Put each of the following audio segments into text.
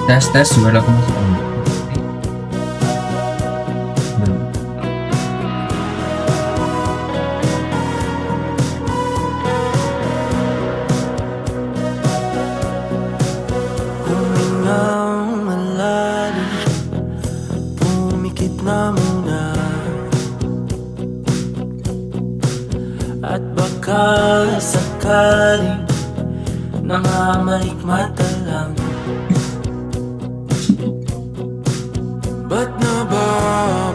Tes tes suara aku masuk. Belum. Humingang malalim, pumikit na muna. At baka sakaling namamalikmata lang. Ba't nababahala?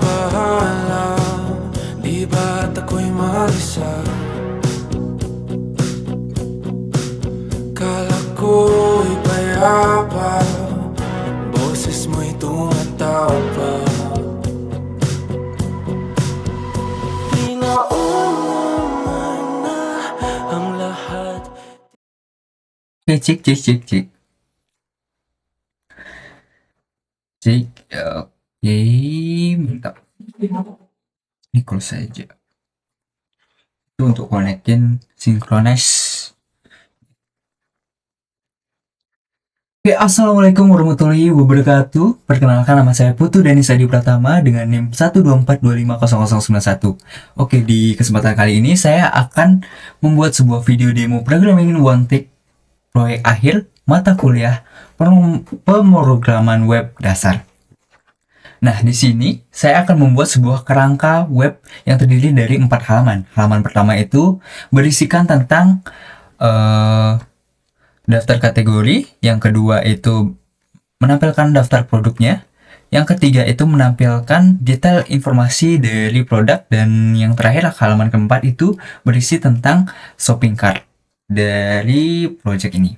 Di ba't ako'y mag-isa? Kala ko'y payapa, boses mo'y tumatawa. Pinauman na ang lahat. Oke, cik cik cik cik cik. Oke, mantap. Ini close saja. Itu untuk konekin synchronize. Oke, assalamualaikum warahmatullahi wabarakatuh. Perkenalkan, nama saya Putu Danis Adi Pratama dengan NIM 124250091. Oke, di kesempatan kali ini saya akan membuat sebuah video demo programming one take proyek akhir mata kuliah pemrograman web dasar. Nah, di sini saya akan membuat sebuah kerangka web yang terdiri dari 4 halaman. Halaman pertama itu berisikan tentang daftar kategori, yang kedua itu menampilkan daftar produknya, yang ketiga itu menampilkan detail informasi dari produk, dan yang terakhir halaman keempat itu berisi tentang shopping cart dari project ini.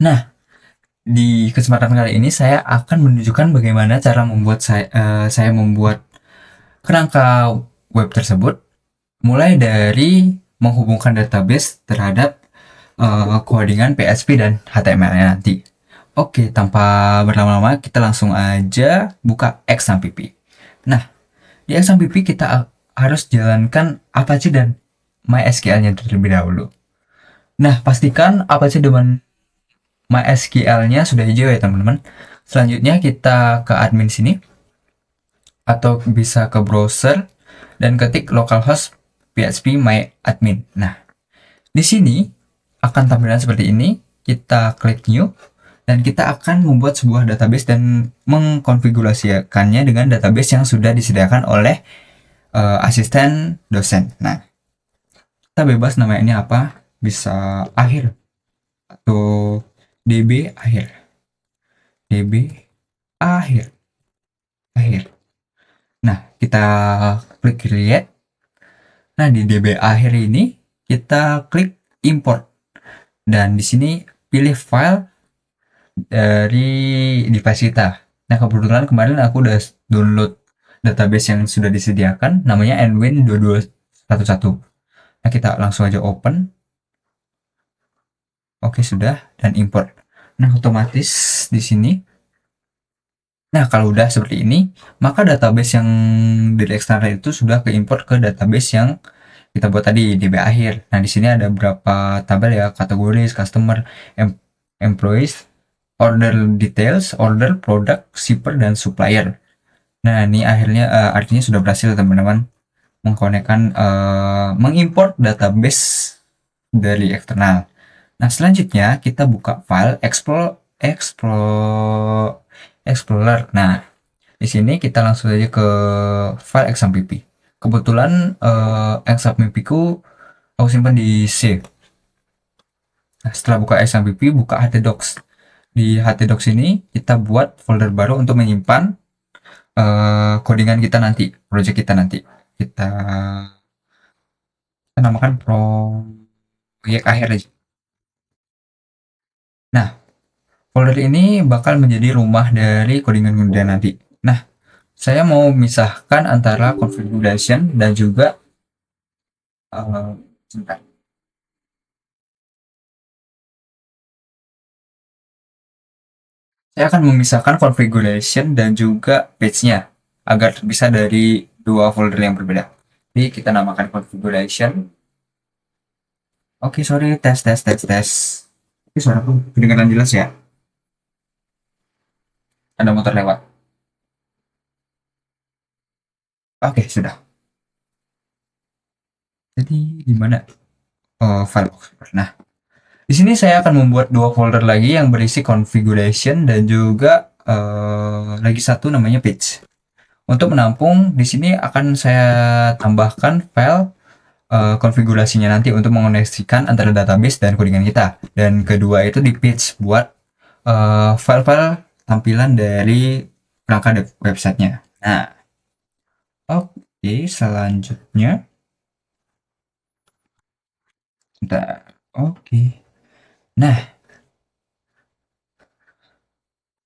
Nah, di kesempatan kali ini saya akan menunjukkan bagaimana cara membuat saya membuat kerangka web tersebut, mulai dari menghubungkan database terhadap codingan PHP dan HTML-nya nanti. Oke, tanpa berlama-lama kita langsung aja buka XAMPP. Nah, di XAMPP kita harus jalankan Apache dan MySQL-nya terlebih dahulu. Nah, pastikan Apache dan MySQL-nya sudah hijau ya teman-teman. Selanjutnya kita ke admin sini, atau bisa ke browser dan ketik localhost php myadmin. Nah, di sini akan tampilan seperti ini. Kita klik new dan kita akan membuat sebuah database dan mengkonfigurasikannya dengan database yang sudah disediakan oleh asisten dosen. Nah, kita bebas namanya apa, bisa akhir atau db akhir, db akhir. Nah, kita klik create. Nah, di db akhir ini kita klik import. Dan di sini pilih file dari device kita. Nah, kebetulan kemarin aku udah download database yang sudah disediakan, namanya Nwin2211. Nah, kita langsung aja open. Oke, sudah, dan import. Nah, otomatis di sini. Nah, kalau udah seperti ini, maka database yang dari eksternal itu sudah keimport ke database yang kita buat tadi, DB akhir. Nah, di sini ada beberapa tabel ya, kategoris, customer, employees, order details, order, product, shipper, dan supplier. Nah, ini akhirnya artinya sudah berhasil teman-teman mengkonekkan, mengimport database dari eksternal. Nah, selanjutnya kita buka file Explorer. Nah, di sini kita langsung aja ke file XAMPP. Kebetulan XAMPP ku aku simpan di C. Nah, setelah buka XAMPP, buka htdocs. Di htdocs ini kita buat folder baru untuk menyimpan codingan kita nanti, project kita nanti. Kita namakan proyek akhir aja. Nah, folder ini bakal menjadi rumah dari codingan kemudian nanti. Nah, saya mau memisahkan antara configuration dan juga sebentar. Saya akan memisahkan configuration dan juga page-nya agar terpisah dari dua folder yang berbeda. Jadi kita namakan configuration. Oke, sorry, tes. Oke, suaraku kedengaran jelas ya? Ada motor lewat. Oke, sudah. Jadi gimana file Explorer? Nah, di sini saya akan membuat dua folder lagi yang berisi configuration dan juga lagi satu namanya page. Untuk menampung di sini akan saya tambahkan file konfigurasinya nanti untuk mengoneksikan antara database dan codingan kita. Dan kedua itu di page buat file-file tampilan dari perangkat websitenya. Nah, oke, selanjutnya, bentar. Oke. Nah,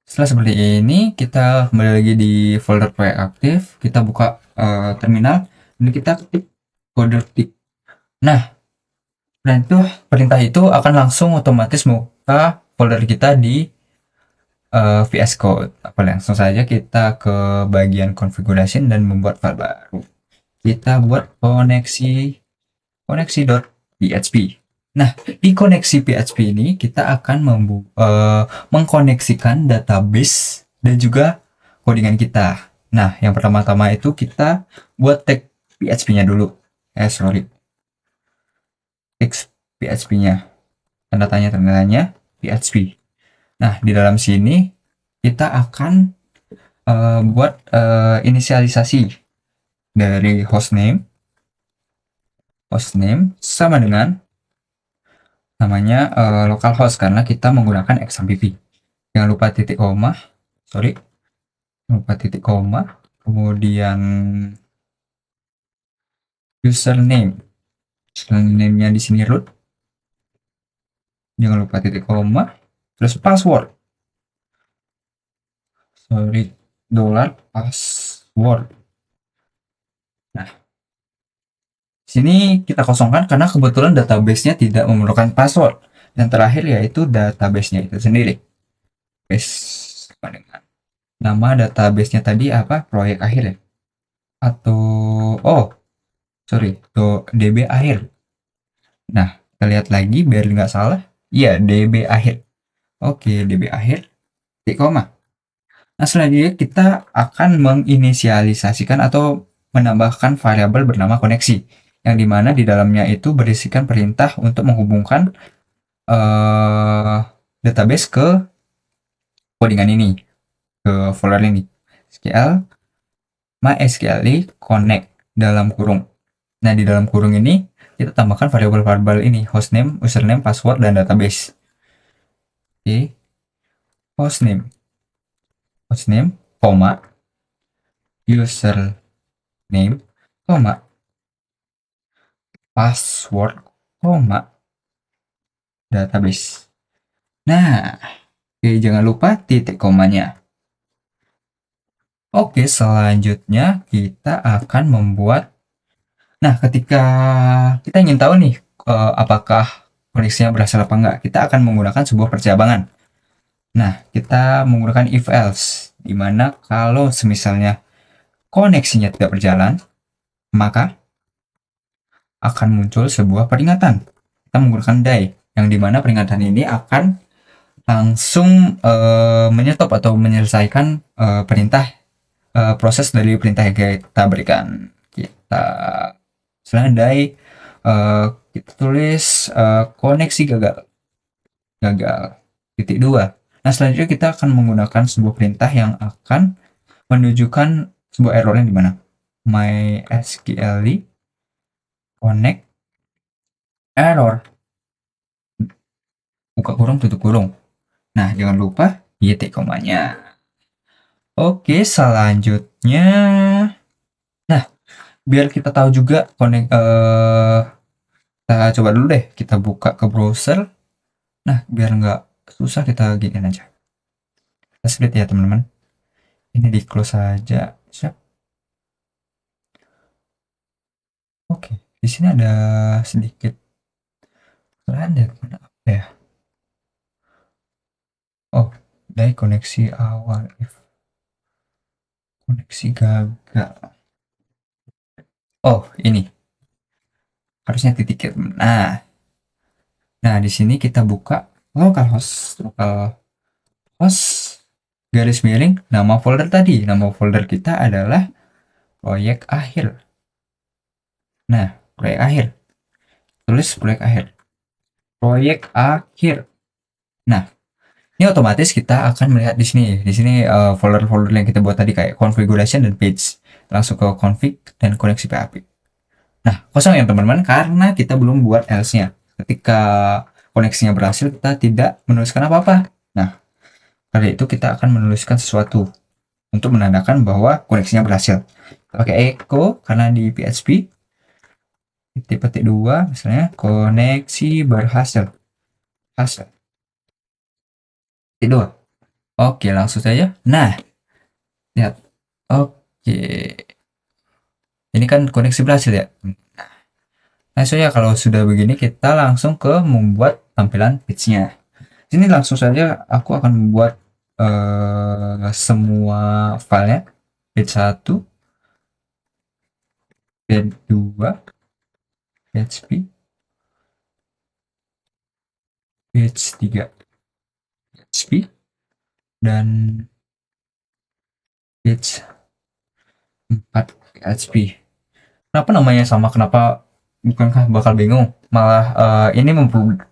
setelah seperti ini, kita kembali lagi di folder proyek aktif. Kita buka terminal dan kita ketik kode ketik. Nah, dan itu perintah itu akan langsung otomatis buka folder kita di VS Code. Apa langsung saja kita ke bagian configuration dan membuat file baru. Kita buat koneksi.php. Nah, di koneksi PHP ini kita akan mengkoneksikan database dan juga codingan kita. Nah, yang pertama-tama itu kita buat tag PHP-nya dulu. Tag PHP-nya. Tanda tanya PHP. Nah, di dalam sini kita akan buat inisialisasi dari hostname sama dengan namanya localhost karena kita menggunakan XMPP. Jangan lupa titik koma, kemudian username-nya di sini root, jangan lupa titik koma, terus password, $password. Nah, sini kita kosongkan karena kebetulan database-nya tidak memerlukan password. Dan terakhir yaitu database-nya itu sendiri. Dengan nama database-nya tadi apa? Proyek akhir ya? Atau DB akhir. Nah, kita lihat lagi biar nggak salah. Iya, DB akhir. Oke, DB akhir. Titik koma. Nah, selanjutnya kita akan menginisialisasikan atau menambahkan variabel bernama koneksi, yang dimana di dalamnya itu berisikan perintah untuk menghubungkan database ke codingan ini, ke folder ini. SQL MySQL connect dalam kurung. Nah, di dalam kurung ini kita tambahkan variabel-variabel ini, hostname, username, password, dan database. Oke, hostname, koma, username, koma, password, koma, database. Nah, jangan lupa titik komanya. Oke, selanjutnya kita akan membuat. Nah, ketika kita ingin tahu nih apakah koneksinya berhasil apa enggak, kita akan menggunakan sebuah percabangan. Nah, kita menggunakan if else, dimana kalau semisalnya koneksinya tidak berjalan, maka akan muncul sebuah peringatan. Kita menggunakan die, yang dimana peringatan ini akan langsung menyetop atau menyelesaikan perintah proses dari perintah yang kita berikan. Kita selanjutnya kita tulis koneksi gagal titik 2. Nah, selanjutnya kita akan menggunakan sebuah perintah yang akan menunjukkan sebuah error yang dimana MySQL connect error, buka kurung tutup kurung. Nah, jangan lupa titik komanya. Oke, selanjutnya, nah, biar kita tahu juga kita coba dulu deh, kita buka ke browser. Nah, biar nggak susah kita giniin aja. Kita split ya teman-teman. Ini di close saja. Siap. Oke, di sini ada sedikit kesalahan mana apa ya? Oh, dari koneksi awal if koneksi gagal. Oh, ini harusnya titik. Nah, di sini kita buka localhost garis miring nama folder tadi. Nama folder kita adalah proyek akhir. Nah, proyek akhir. Tulis proyek akhir. Proyek akhir. Nah, ini otomatis kita akan melihat di sini. Di sini folder-folder yang kita buat tadi kayak configuration dan page. Langsung ke config dan koneksi PHP. Nah, kosong ya teman-teman karena kita belum buat else-nya. Ketika koneksinya berhasil, kita tidak menuliskan apa-apa. Nah, kali itu kita akan menuliskan sesuatu untuk menandakan bahwa koneksinya berhasil. Kita pakai echo karena di PHP petik 2 misalnya koneksi berhasil. Hasil. Petik 2. Oke, langsung saja. Nah, lihat. Oke. Ini kan koneksi berhasil ya. Nah, so ya kalau sudah begini kita langsung ke membuat tampilan page-nya. Sini langsung saja aku akan membuat semua filenya. Page 1, page 2, PHP, page 3, PHP, dan page 4 PHP. Kenapa namanya sama? Kenapa bukankah bakal bingung? Malah ini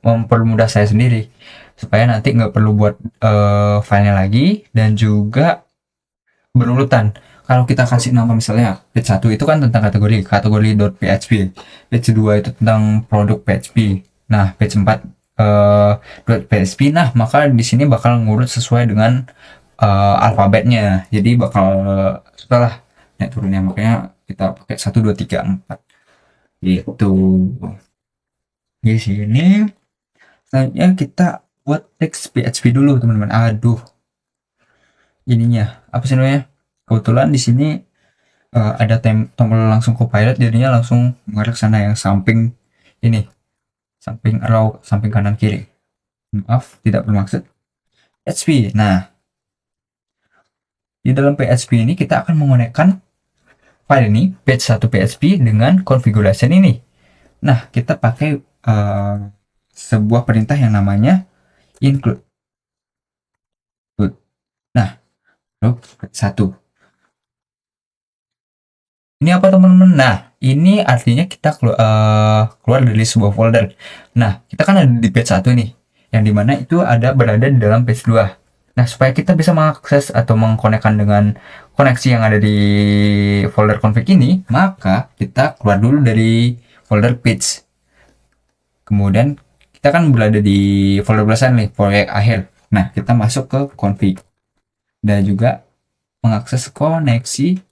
mempermudah saya sendiri supaya nanti nggak perlu buat filenya lagi dan juga berurutan. Kalau kita kasih nama misalnya page 1 itu kan tentang kategori.php, page 2 itu tentang produk PHP, nah page 4 .php, nah maka di sini bakal ngurut sesuai dengan alfabetnya, jadi bakal setelah naik turunnya, makanya kita pakai 1, 2, 3, 4 gitu. Di sini selanjutnya kita buat teks PHP dulu teman-teman. Aduh, ininya apa sih namanya? Kebetulan di sini ada tombol langsung copilot, jadinya langsung mengarah ke sana yang samping ini, samping arrow, samping kanan kiri. Maaf, tidak bermaksud. PHP. Nah, di dalam PHP ini kita akan menggunakan file ini page 1 PHP dengan configuration ini. Nah, kita pakai sebuah perintah yang namanya include. Nah, page 1. Ini apa teman-teman? Nah, ini artinya kita keluar dari sebuah folder. Nah, kita kan ada di page 1 nih, yang dimana itu berada di dalam page 2. Nah, supaya kita bisa mengakses atau mengkonekkan dengan koneksi yang ada di folder config ini, maka kita keluar dulu dari folder page. Kemudian kita kan berada di folder belasan nih, proyek akhir. Nah, kita masuk ke config dan juga mengakses koneksi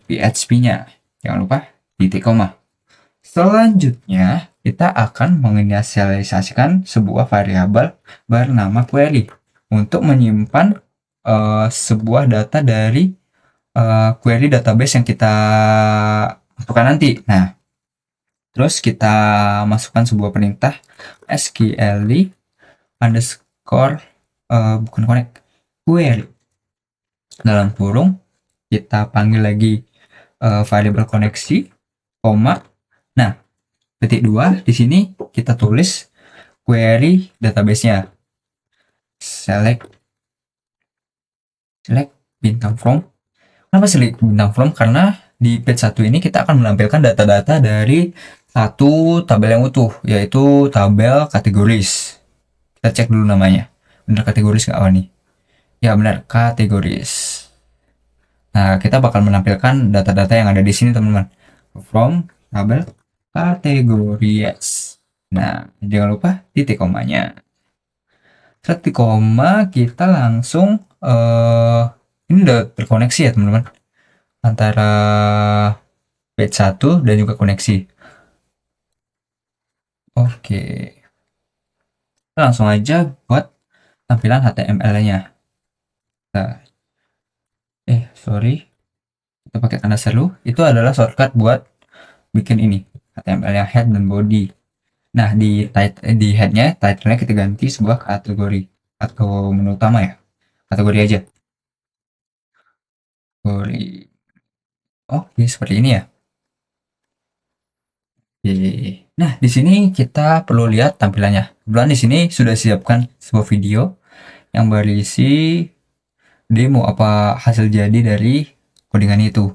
.php-nya. Jangan lupa titik koma. Selanjutnya, kita akan menginisialisasikan sebuah variabel bernama query untuk menyimpan sebuah data dari query database yang kita masukkan nanti. Nah, terus kita masukkan sebuah perintah sqli underscore bukan connect query dalam kurung, kita panggil lagi variabel koneksi, koma. Nah, petik 2 di sini kita tulis query database-nya. Select bintang from. Kenapa select bintang from? Karena di page 1 ini kita akan menampilkan data-data dari satu tabel yang utuh, yaitu tabel kategoris. Kita cek dulu namanya. Benar kategoris nggak nih? Ya benar, kategoris. Nah, kita bakal menampilkan data-data yang ada di sini, teman-teman. From tabel kategories. Nah, jangan lupa titik komanya. Setelah titik koma, kita langsung ini udah terkoneksi ya, teman-teman. Antara page 1 dan juga koneksi. Oke. Kita langsung aja buat tampilan HTML-nya. Nah, sorry, kita pakai tanda seru. Itu adalah shortcut buat bikin ini HTML yang head dan body. Nah, di headnya, title-nya kita ganti sebuah kategori atau menu utama ya, kategori aja. Kategori. Oke, seperti ini ya. Oke. Nah, di sini kita perlu lihat tampilannya. Kebetulan di sini sudah siapkan sebuah video yang berisi demo apa hasil jadi dari codingan itu.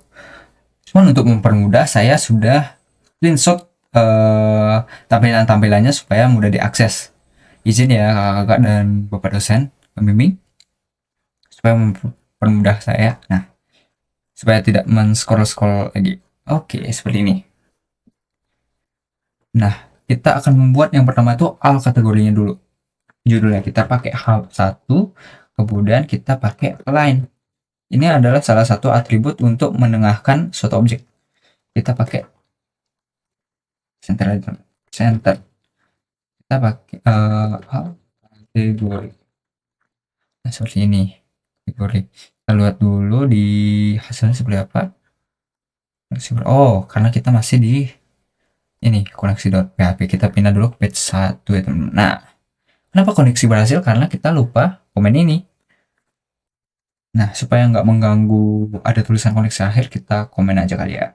Cuman untuk mempermudah saya sudah screenshot tampilan-tampilannya supaya mudah diakses. Izin ya kakak-kakak dan bapak dosen pembimbing supaya mempermudah saya. Nah, supaya tidak men-scroll-scroll lagi. Oke, seperti ini. Nah, kita akan membuat yang pertama itu al kategorinya dulu. Judulnya kita pakai hal 1, kemudian kita pakai line. Ini adalah salah satu atribut untuk menengahkan suatu objek. Kita pakai center. Kita pakai kategori. Nah, seperti ini. Kategori. Kita lihat dulu di hasilnya seperti apa. Oh, karena kita masih di ini koneksi.php. Kita pindah dulu ke page 1 ya teman. Nah, kenapa koneksi berhasil? Karena kita lupa komen ini. Nah, supaya nggak mengganggu ada tulisan koneksi akhir, kita komen aja kali ya.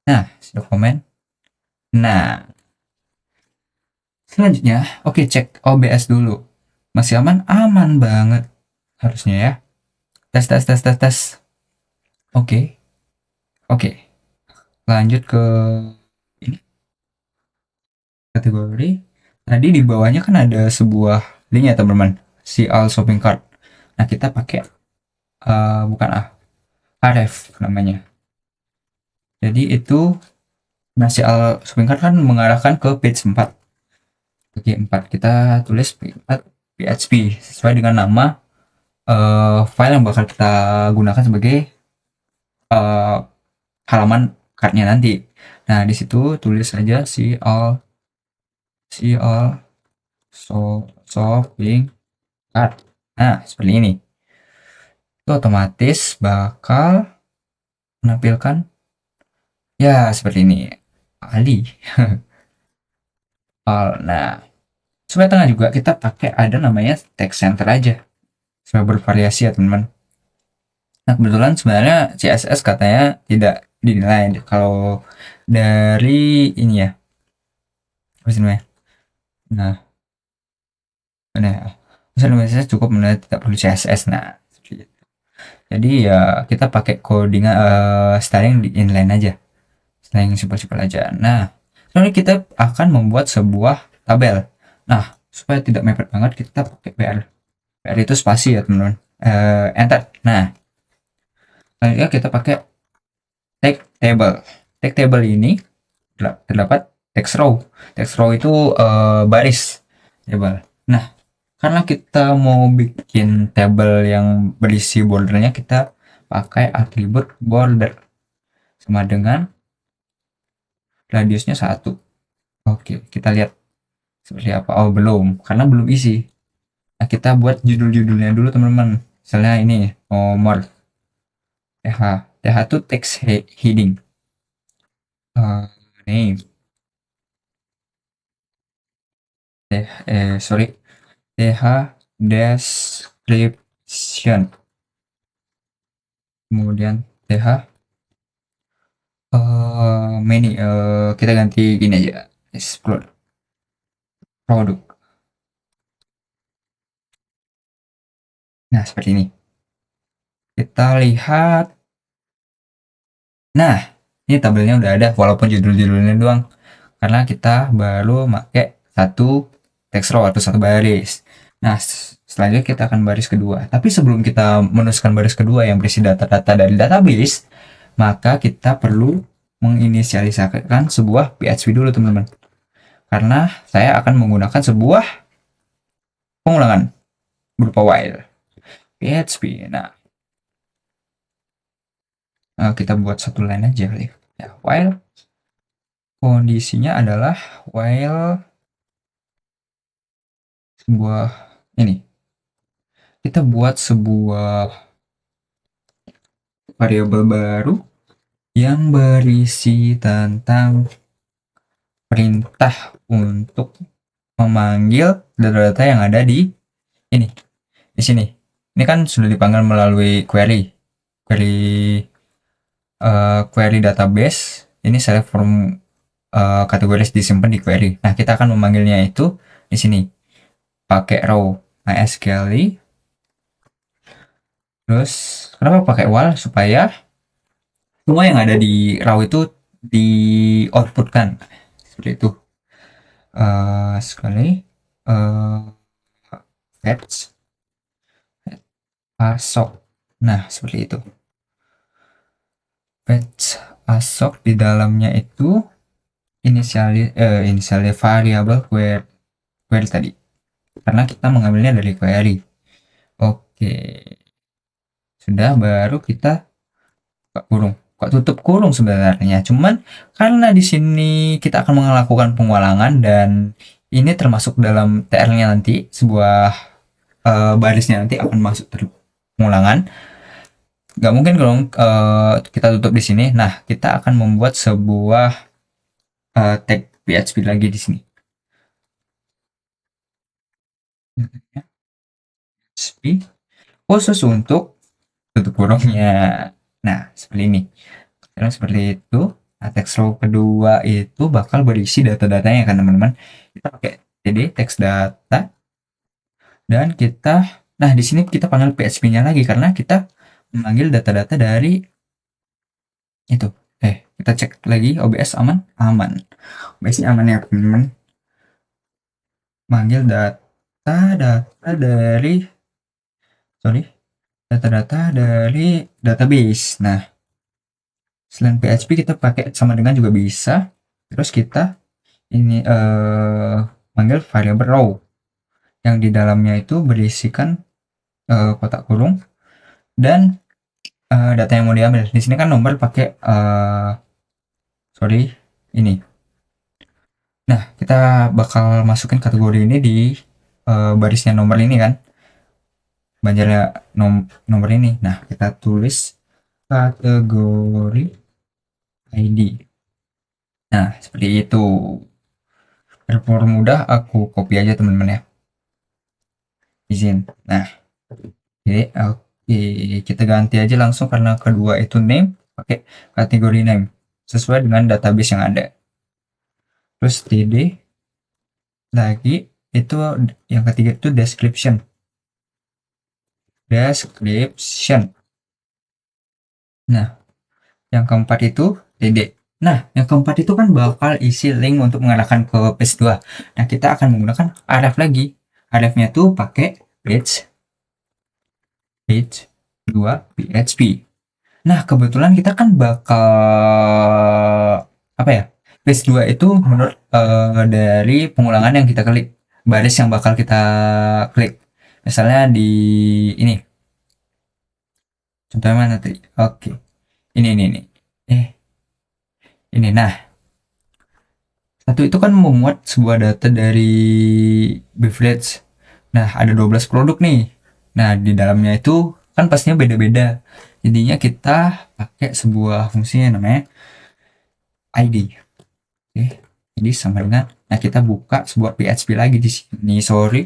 Nah, sudah komen. Nah, selanjutnya, oke, cek OBS dulu. Masih aman? Aman banget. Harusnya ya. Tes. Oke. Lanjut ke ini. Kategori. Tadi di bawahnya kan ada sebuah link ya teman-teman. Si all shopping cart. Nah, kita pakai bukan href namanya. Jadi itu si all shopping cart kan mengarahkan ke page 4. Oke, 4 kita tulis 4 PHP sesuai dengan nama file yang bakal kita gunakan sebagai halaman kartnya nanti. Nah, di situ tulis saja si all shopping cart. Nah, seperti ini. Itu otomatis bakal menampilkan ya seperti ini. Ali. Nah, supaya tengah juga kita pakai ada namanya text center aja. Supaya bervariasi ya, teman-teman. Nah, kebetulan sebenarnya CSS katanya tidak dinilai kalau dari ini ya. Apa sih namanya? Nah, misalnya cukup menilai tidak perlu CSS. Nah, seperti itu. Jadi ya kita pakai coding styling di inline aja. Styling simpel-simpel aja. Nah, selanjutnya kita akan membuat sebuah tabel. Nah, supaya tidak mepet banget kita pakai PR. PR itu spasi ya, teman-teman. Enter. Nah, selanjutnya kita pakai tag table. Tag table ini terdapat text row. Text row itu baris table. Nah, karena kita mau bikin table yang berisi bordernya, kita pakai atribut border sama dengan radiusnya 1. Oke, kita lihat seperti apa. Oh, belum, karena belum isi. Nah, kita buat judul-judulnya dulu teman-teman. Misalnya ini nomor th itu text heading, name, th description, kemudian th many, kita ganti gini aja, explore produk. Nah, seperti ini. Kita lihat. Nah, ini tabelnya udah ada walaupun judul-judulnya doang. Karena kita baru pakai satu text row atau satu baris. Nah, selanjutnya kita akan baris kedua. Tapi sebelum kita menuliskan baris kedua yang berisi data-data dari database, maka kita perlu menginisialisasikan sebuah PHP dulu, teman-teman. Karena saya akan menggunakan sebuah pengulangan berupa while PHP. Nah, kita buat satu line aja kali ya. While kondisinya adalah while sebuah ini. Kita buat sebuah variabel baru yang berisi tentang perintah untuk memanggil data-data yang ada di ini. Di sini. Ini kan sudah dipanggil melalui query database. Ini select from kategoris disimpan di query. Nah, kita akan memanggilnya itu di sini pakai row MySQL Terus kenapa pakai while? Supaya semua yang ada di raw itu di outputkan seperti itu. Sekali fetch asok. Nah, seperti itu. Fetch asok di dalamnya itu inisialnya variabel query tadi. Karena kita mengambilnya dari query. Oke. Sudah, baru kita buka kurung. Kok tutup kurung sebenarnya? Cuman karena di sini kita akan melakukan pengulangan dan ini termasuk dalam TR-nya nanti, sebuah barisnya nanti akan masuk pengulangan. Nggak mungkin dong kita tutup di sini. Nah, kita akan membuat sebuah tag PHP lagi di sini. PHP khusus untuk tutup kurungnya. Nah, seperti ini. Sekarang seperti itu. Nah, text row kedua itu bakal berisi data-datanya kan teman-teman. Kita pakai td text data dan kita, nah di sini kita panggil PHP-nya lagi karena kita memanggil data-data dari itu. Kita cek lagi OBS aman, OBS aman ya teman-teman. Manggil data dari data-data dari database. Nah, selain PHP kita pakai sama dengan juga bisa. Terus kita ini manggil variable row yang di dalamnya itu berisikan kotak kurung dan data yang mau diambil. Di sini kan nomor pakai ini. Nah, kita bakal masukin kategori ini di barisnya nomor ini kan. Banjarnya nomor ini. Nah, kita tulis kategori ID. Nah, seperti itu. Permudah aku copy aja teman-teman ya. Izin. Nah, oke, kita ganti aja langsung karena kedua itu name, pakai kategori name sesuai dengan database yang ada. Terus td lagi itu yang ketiga itu description. Nah, yang keempat itu td. Nah, yang keempat itu kan bakal isi link untuk mengarahkan ke page 2. Nah, kita akan menggunakan href lagi. Href-nya tuh pakai page 2 PHP. Nah, kebetulan kita kan bakal apa ya? Page 2 itu menurut dari pengulangan yang kita klik, baris yang bakal kita klik. Misalnya di ini. Contohnya mana tadi? Oke. Ini. Ini. Nah, satu itu kan memuat sebuah data dari Beverage. Nah, ada 12 produk nih. Nah, di dalamnya itu kan pastinya beda-beda. Jadinya kita pakai sebuah fungsi yang namanya ID. Oke. Jadi sama dengan, nah kita buka sebuah PHP lagi di sini. Sorry.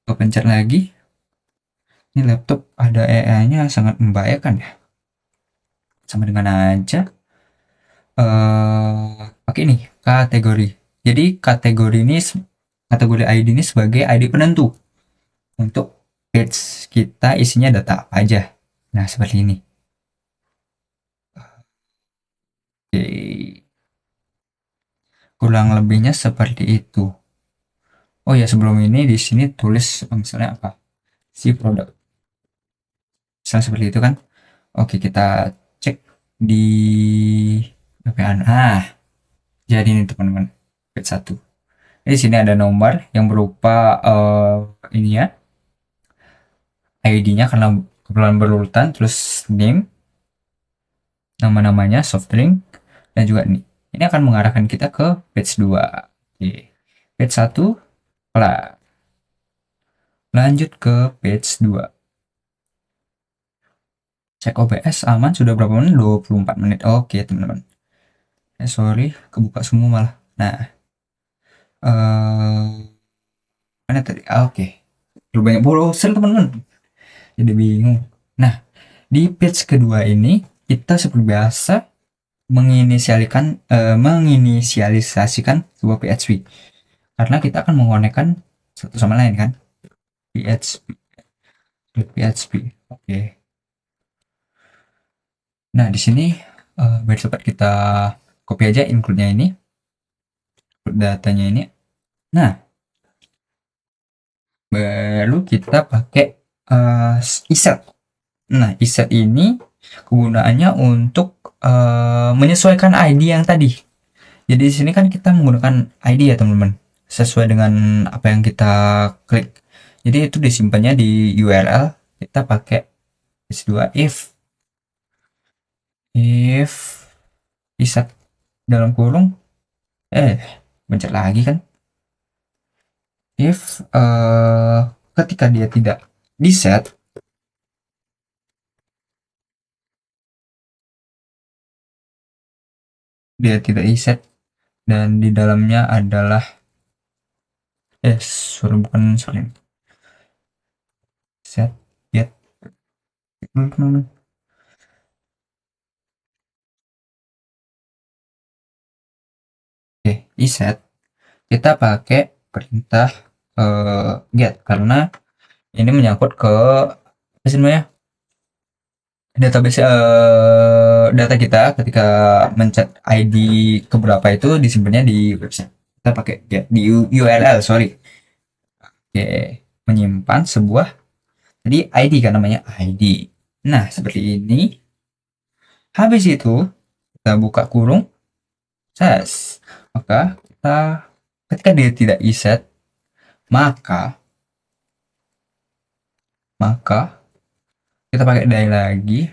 Kita pencet lagi. Ini laptop ada AI-nya sangat membahayakan ya. Sama dengan aja. Pakai ini kategori. Jadi kategori ID ini sebagai ID penentu untuk page kita isinya data apa aja. Nah, seperti ini. Oke. Kurang lebihnya seperti itu. Oh ya, sebelum ini di sini tulis misalnya apa? Si produk. Misalnya seperti itu kan. Oke, kita cek di BPAN. Jadi ini teman-teman. Page 1. Di sini ada nomor yang berupa ini ya. ID-nya karena kebetulan berurutan, terus name, nama-namanya, soft drink, dan juga nih. Ini akan mengarahkan kita ke page 2. Oke. Page 1 kelar. Lanjut ke page 2. Cek OBS aman sudah berapa menit? 24 menit. Oke, teman-teman. Sorry, kebuka semua malah. Nah, mana tadi? Oke. Terlalu banyak browser, teman-teman. Jadi bingung. Nah, di page kedua ini kita seperti biasa menginisialisasikan sebuah PHP karena kita akan mengonekkan satu sama lain kan. PHP Oke. Nah, di sini biar cepat kita copy aja include-nya ini, include datanya ini. Nah, baru kita pakai iset. Nah, iset ini kegunaannya untuk menyesuaikan ID yang tadi. Jadi di sini kan kita menggunakan ID ya teman-teman, sesuai dengan apa yang kita klik. Jadi itu disimpannya di URL. Kita pakai s2 if iset dalam kurung mencet lagi kan, if ketika dia tidak di set, dia tidak di set dan di dalamnya adalah sorry set get teman-teman. Oke, iset kita pakai perintah get karena ini menyangkut ke apa sih namanya, database data kita ketika mencet ID keberapa itu disimpannya di website. Kita pakai get di URL, sorry. Oke, menyimpan sebuah, jadi ID kan namanya ID. Nah, seperti ini. Habis itu kita buka kurung, ses. Maka kita ketika dia tidak iset, maka kita pakai die lagi,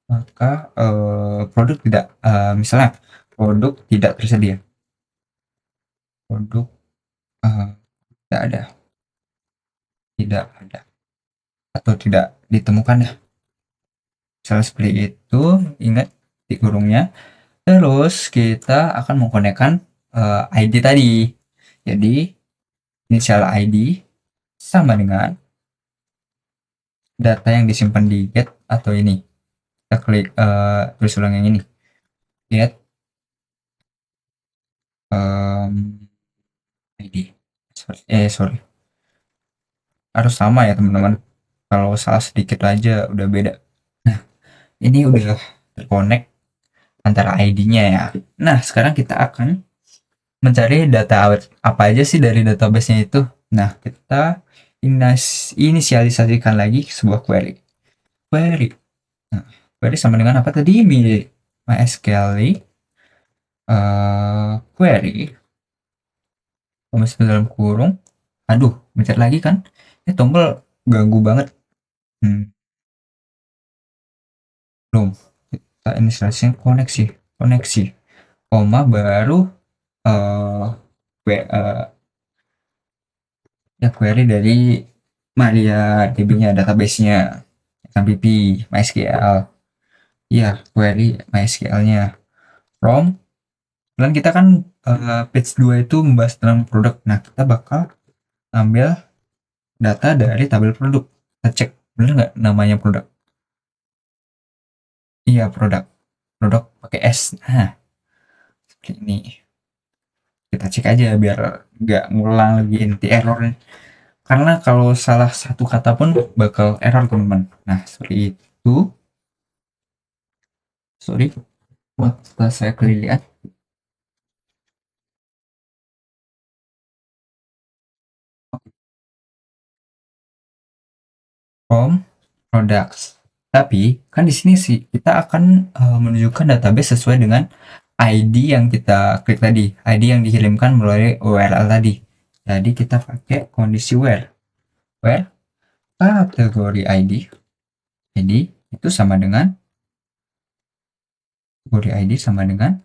maka produk tidak misalnya produk tidak tersedia, produk tidak ada atau tidak ditemukan ya, misalnya seperti itu. Ingat di kurungnya. Terus kita akan mengkonekkan ID tadi. Jadi inisial ID sama dengan data yang disimpan di get atau ini. Kita klik tulis ulang yang ini, get ID. Sorry, harus sama ya teman-teman. Kalau salah sedikit aja udah beda. Nah, ini udah terkonek antara ID-nya ya. Nah, sekarang kita akan mencari data apa aja sih dari database-nya itu. Nah, kita inisialisasikan lagi sebuah query. Nah, query sama dengan apa tadi? MySQL query masuk dalam kurung. Aduh, mencet lagi kan? Ini tombol ganggu banget. Belum. Kita inisialisasikan koneksi, koma baru ya query dari MariaDB-nya, database-nya, MVP, MySQL. Iya, query MySQL-nya. From, dan kita kan page 2 itu membahas tentang produk. Nah, kita bakal ambil data dari tabel produk. Kita cek bener nggak namanya produk. Iya, produk pakai S. Nah, seperti ini. Kita cek aja biar nggak ngulang lagi anti error. Karena kalau salah satu kata pun bakal error teman-teman. Nah, seperti itu. Sorry, setelah saya kelilian. From products. Tapi kan di sini sih kita akan menunjukkan database sesuai dengan ID yang kita klik tadi, ID yang dikirimkan melalui URL tadi. Jadi kita pakai kondisi where kategori ID itu sama dengan kategori ID sama dengan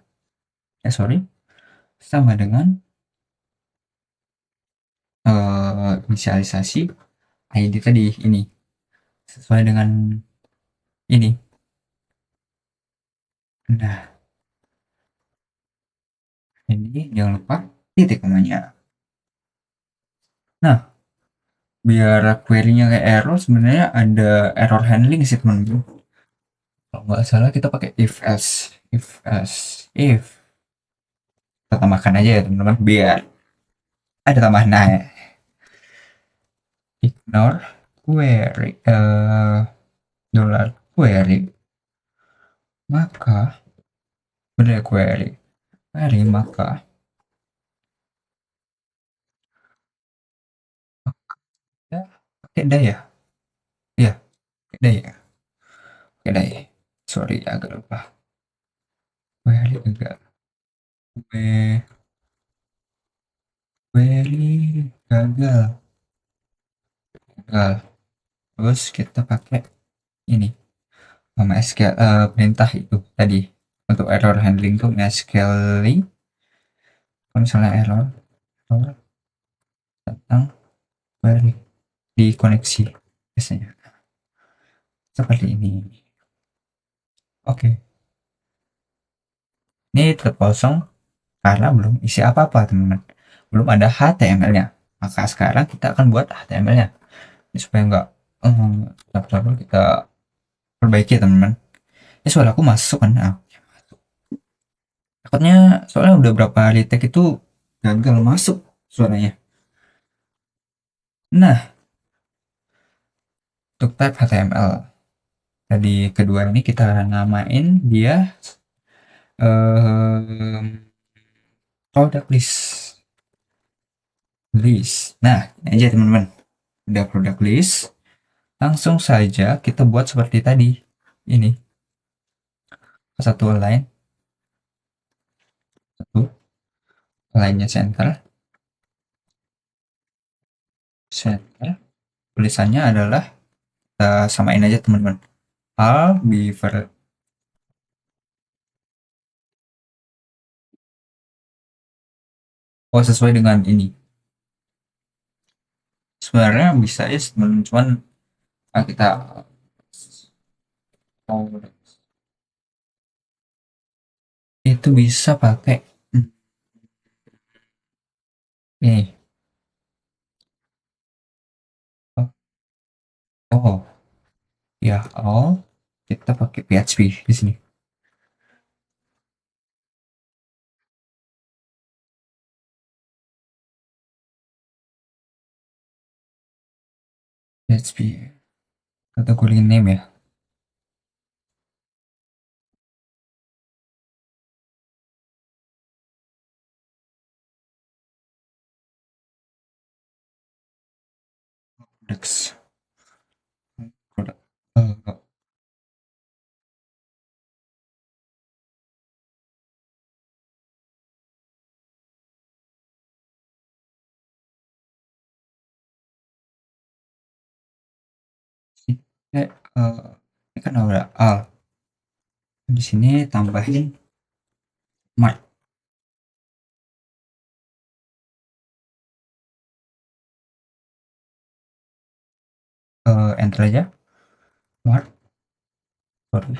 sama dengan inisialisasi ID tadi ini sesuai dengan ini. Nah, ini jangan lupa titik komanya. Nah, biar query-nya kayak error, sebenarnya ada error handling sih teman-teman. Kalau nggak salah kita pakai if kita tambahkan aja ya teman-teman biar ada tambahan. Nah, ignore query dollar query, maka bener ya, query maka ya pakai day ya, iya pakai day ya, pakai day, sorry agak lupa, query agak query gagal, gagal. Terus kita pakai ini sama SQL, perintah itu tadi untuk error handling tuh SQL. Kalau misalnya error tentang query di koneksi biasanya seperti ini. Oke, ini tetap kosong karena belum isi apa-apa teman-teman, belum ada HTML-nya. Maka sekarang kita akan buat HTML-nya ini supaya nggak daftar, kita perbaiki ya teman-teman. Ini suara aku masuk kan, takutnya soalnya udah berapa kali tag itu gagal masuk suaranya. Nah, untuk type HTML tadi kedua ini kita namain dia um, product list. Nah, ini aja teman-teman, udah product list, langsung saja kita buat seperti tadi ini, satu line, satu line-nya center, tulisannya adalah kita samain aja teman-teman, all beaver. Oh, sesuai dengan ini sebenarnya bisa ya teman-teman, cuman kita mau itu bisa pakai ini. Oh ya, kita pakai PHP di sini, PHP kategori name ya. Next produk, ini kan ada al, di sini tambahin mark, enter aja mark, sorry.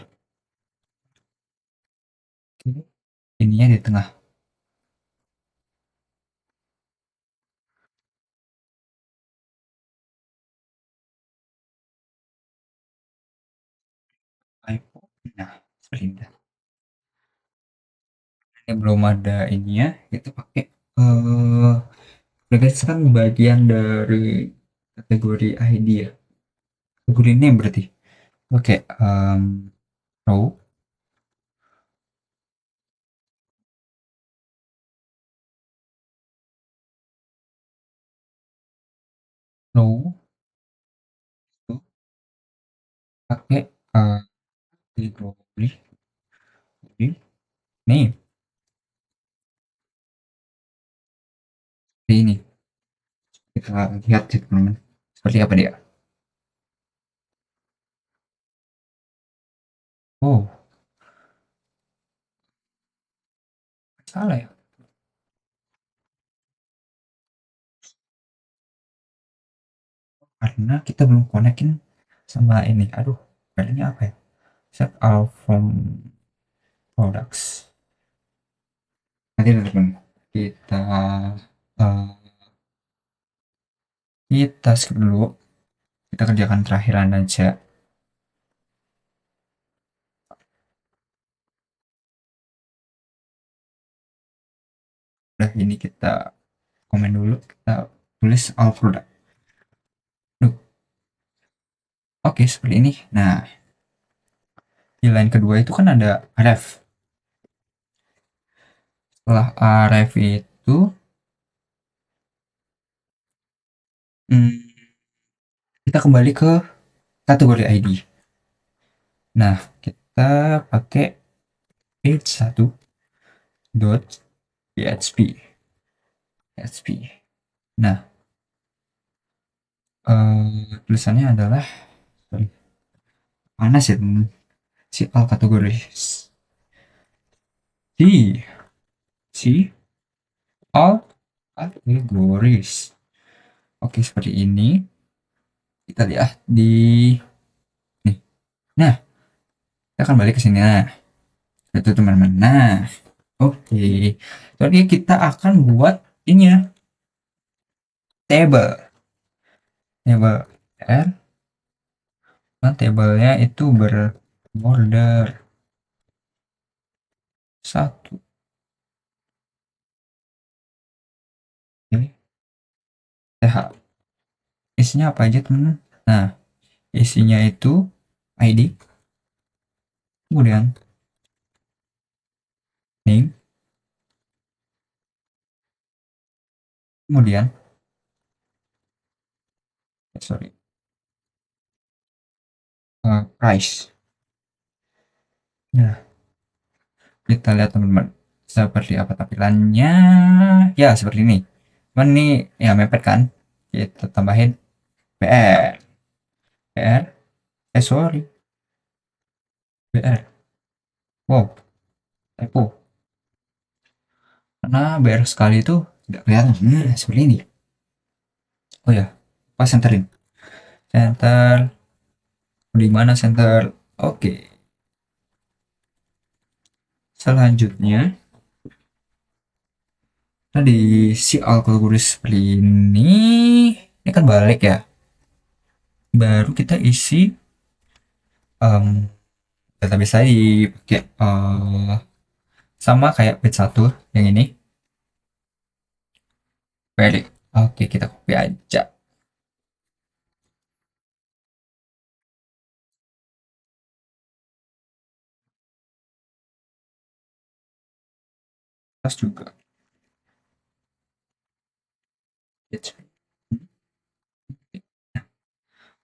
Oke, ininya di tengah. Typo. Nah, seperti ini belum ada ininya, kita pakai berdasarkan bagian dari kategori ID ya, kategori name berarti. Oke, row, row itu pakai kategori name ini, kita lihat ya teman-teman seperti apa dia. Oh, salah ya, karena kita belum konekin sama ini. Aduh, kayaknya apa ya, set all from products. Nanti teman-teman kita eh, kita skip dulu, kita kerjakan terakhiran aja. Udah, ini kita komen dulu, kita tulis all product. Duh, Oke, seperti ini. Nah, di line kedua itu kan ada ref. Setelah ref itu, hmm, kita kembali ke kategori ID. Nah, kita pakai page 1.php. PHP. Nah, tulisannya adalah, sorry, panas ya teman, si all kategori. Si all categories. Oke, seperti ini. Kita lihat di nih. Nah, kita akan balik ke sini. Nah, itu teman-teman. Nah, oke. Jadi kita akan buat ini ya, table. Table R. Nah, tablenya itu berborder 1. Oke. TH. Isinya apa aja teman? Nah, isinya itu ID, kemudian name, kemudian sorry, price. Nah, kita lihat teman-teman seperti apa tampilannya. Ya, seperti ini. Cuman ini ya mepet kan. Kita tambahin BR. BR. Sorry. BR. Wow, typo. Karena BR sekali itu tidak kelihatan. Nah, seperti ini. Oh ya, pas centerin. Center. Di mana center? Oke. Selanjutnya, nah di si algoritma seperti ini kan balik ya. Baru kita isi database tadi pakai sama kayak page 1 yang ini. Balik. Oke, kita copy aja. Tas juga.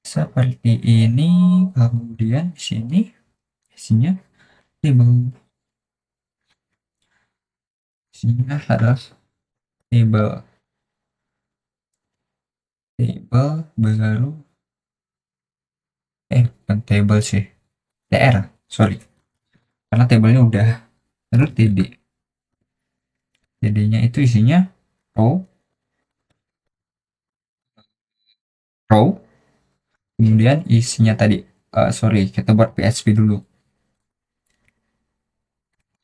Seperti ini, kemudian di sini isinya table. Isinya adalah table. Table baru bukan table sih. TR, sorry. Karena tablenya udah terus TD. TD-nya itu isinya row, kemudian isinya tadi sorry, kita buat PHP dulu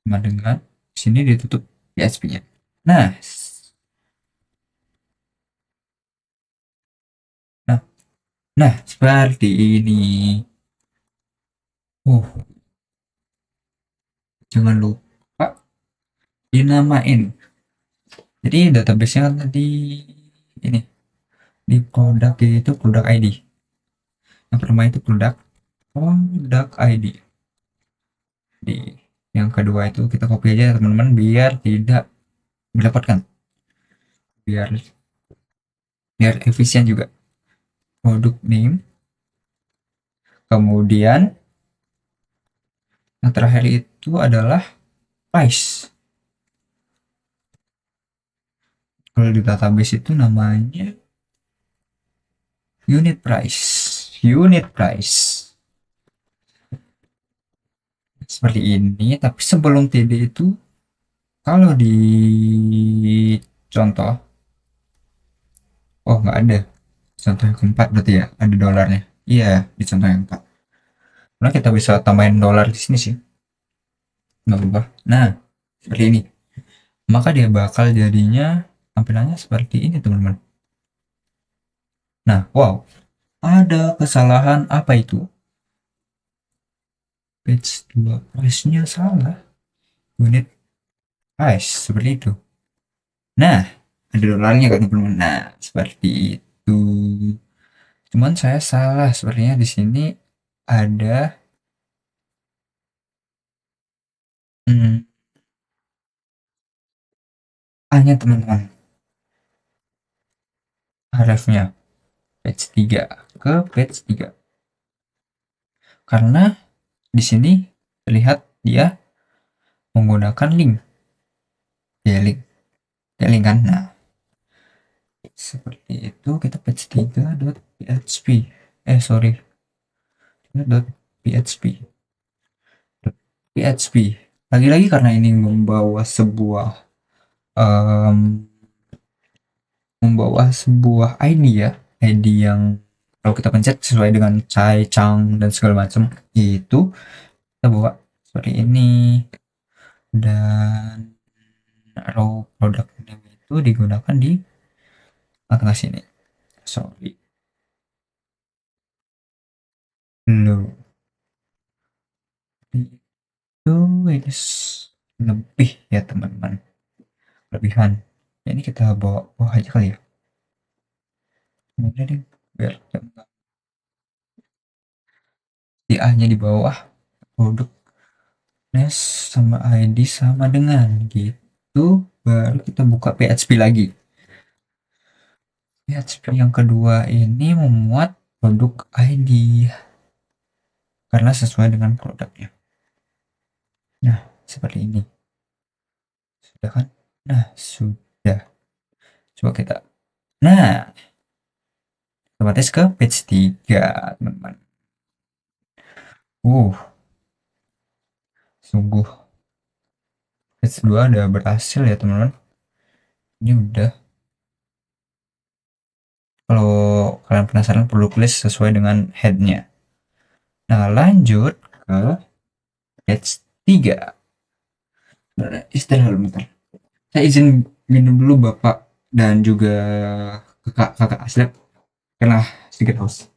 sama dengan sini ditutup PHP-nya. Nah, nah, nah seperti ini. Jangan lupa dinamain. Jadi database-nya kan tadi ini di produk itu produk ID. Yang pertama itu produk ID. Di yang kedua itu kita copy aja teman-teman biar tidak mendapatkan, biar efisien juga. Produk name, kemudian yang terakhir itu adalah price. Kalau di database itu namanya unit price seperti ini. Tapi sebelum TD itu, kalau di contoh, oh nggak ada contoh yang keempat, berarti ya ada dolarnya. Iya, di contoh yang keempat. Nah, kita bisa tambahin dolar di sini sih, nggak berubah. Nah, seperti ini. Maka dia bakal jadinya tampilannya seperti ini teman-teman. Nah, wow, ada kesalahan apa itu? Page 2 price-nya salah. Unit price seperti itu. Nah, ada dolarnya kan teman-teman. Nah, seperti itu. Cuman saya salah sepertinya di sini ada hmm, A-nya teman-teman, hrefnya page 3 ke page 3 karena di sini terlihat dia menggunakan link, ya link, ya link kan. Nah, seperti itu kita page 3.php, sorry, 3.php, PHP. Lagi-lagi karena ini em, membawa sebuah ID ya, ID yang kalau kita pencet sesuai dengan Chai, Chang dan segala macam itu kita bawa seperti ini, dan raw product name itu digunakan di tengah sini. Sorry, low itu ini lebih ya teman-teman, kelebihan. Ya, ini kita bawa bawah aja kali ya. Ini deh biar di A-nya di bawah, produk Nes sama ID sama dengan gitu, baru kita buka PHP lagi. PHP yang kedua ini memuat produk ID karena sesuai dengan produknya. Nah, seperti ini. Sudah kan? Nah, sudah. Coba kita. Nah, otomatis ke page 3, teman-teman. Uh, sungguh. Page 2 udah berhasil ya, teman-teman. Ini udah. Kalau kalian penasaran, perlu tulis sesuai dengan headnya. Nah, lanjut ke page 3. Istirahat dulu bentar. Saya izin minum dulu Bapak dan juga kakak Aslep karena sedikit haus.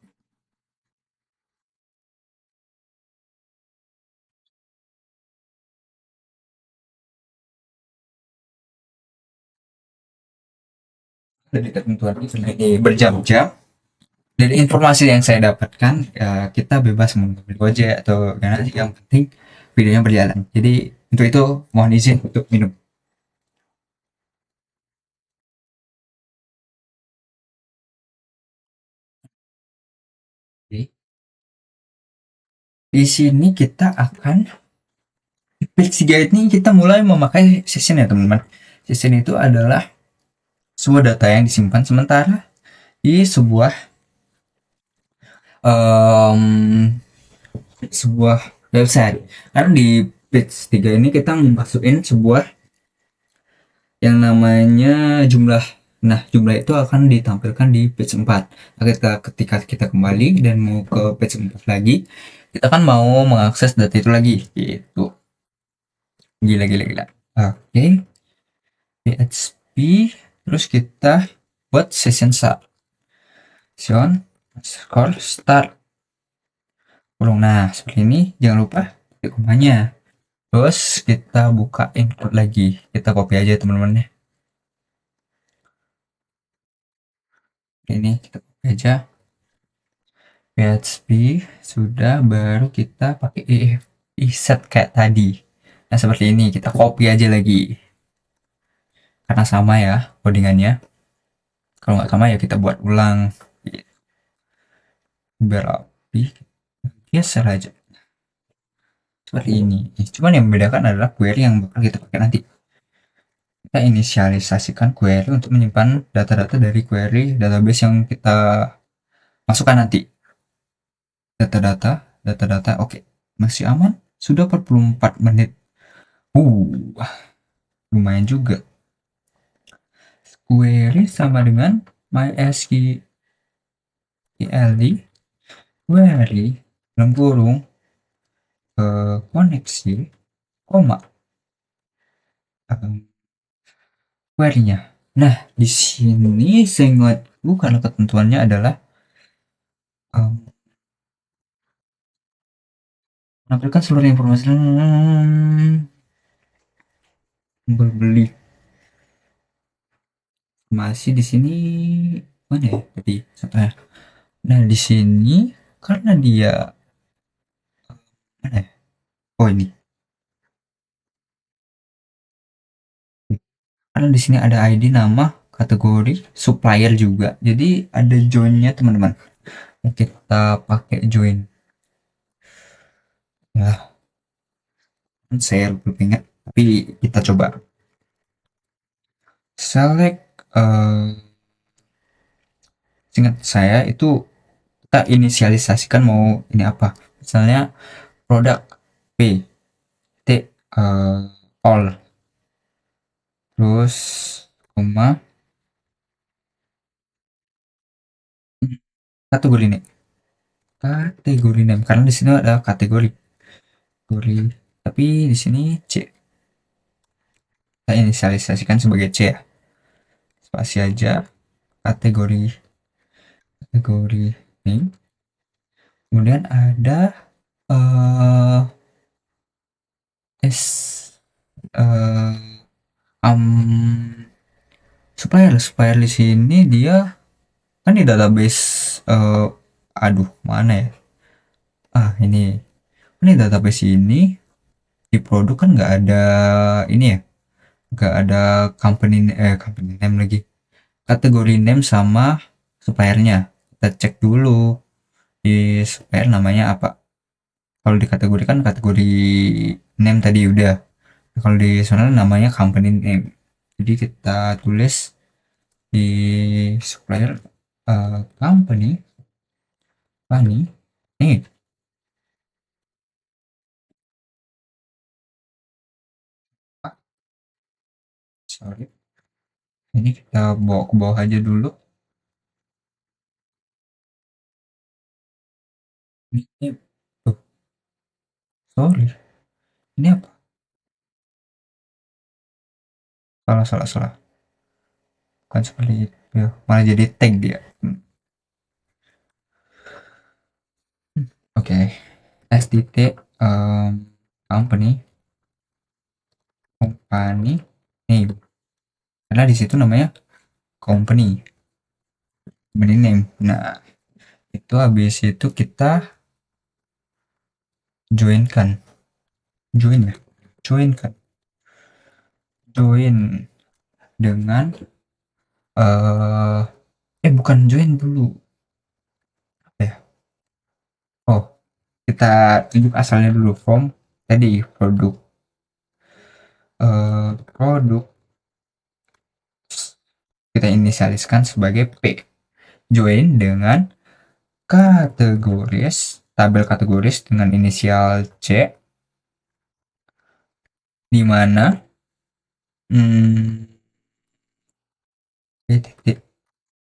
Dari ketentuan ini berjam-jam. Dari informasi yang saya dapatkan, ya, kita bebas mengambil Gojek atau gimana sih, yang penting videonya berjalan. Jadi untuk itu mohon izin untuk minum. Oke. Di sini kita akan di page 3 ini kita mulai memakai session ya teman-teman. Session itu adalah sebuah data yang disimpan sementara di um, sebuah website. Karena di page 3 ini kita masukin sebuah yang namanya jumlah. Nah, jumlah itu akan ditampilkan di page 4. Nah, ketika kita kembali dan mau ke page 4 lagi, kita kan mau mengakses data itu lagi. Gitu. Gila, gila, gila. Oke, PHP. Terus kita buat session start. Session, score, start. Kurung. Nah, seperti ini. Jangan lupa titik komanya. Terus kita buka input lagi. Kita copy aja teman-teman ya. Ini kita copy aja. PHP sudah, baru kita pakai set kayak tadi. Nah, seperti ini kita copy aja lagi. Karena sama ya codingannya. Kalau nggak sama ya kita buat ulang. Biar rapi. Geser aja. Seperti ini. Cuman yang membedakan adalah query yang bakal kita pakai nanti. Kita inisialisasikan query untuk menyimpan data-data dari query database yang kita masukkan nanti. Data-data, oke. Masih aman? Sudah 44 menit. Lumayan juga. Query sama dengan MySQL query dalam kurung koneksi, koma, query-nya. Nah, di sini seingatku karena ketentuannya adalah menampilkan seluruh informasi berbeli. Masih di sini mana ya tadi contohnya? Nah, di sini karena dia mana ya? Oh, ini. Karena di sini ada ID, nama, kategori, supplier juga. Jadi ada join-nya, teman-teman. Kita pakai join. Nah, saya belum ingat, tapi kita coba select. Singkat saya itu kita inisialisasikan mau ini apa. Misalnya produk P T all, terus koma kategori nih, kategori name, karena di sini ada kategori kategori, tapi di sini C kita inisialisasikan sebagai C ya, spasi aja, kategori kategori name, kemudian ada eh S um, supplier supplier di sini dia kan di database, aduh mana ya, ini database ini di produk kan nggak ada ini ya, nggak ada company name lagi, kategori name sama suppliernya. Kita cek dulu di supplier namanya apa. Kalau di kategori kan kategori name tadi udah. Kalau di sana namanya company name, jadi kita tulis di supplier company company nih. Sorry, ini kita bawa ke bawah aja dulu. Ini tuh, sorry, ini apa, salah salah salah, bukan seperti itu ya, malah jadi tag dia. Oke, S titik company company name, karena di situ namanya company name. Nah, itu habis itu kita joinkan, join ya, joinkan, join dengan bukan join dulu apa ya, oh kita tunjuk asalnya dulu, from tadi produk, produk kita inisialiskan sebagai P, join dengan kategoris, tabel kategoris dengan inisial C, di mana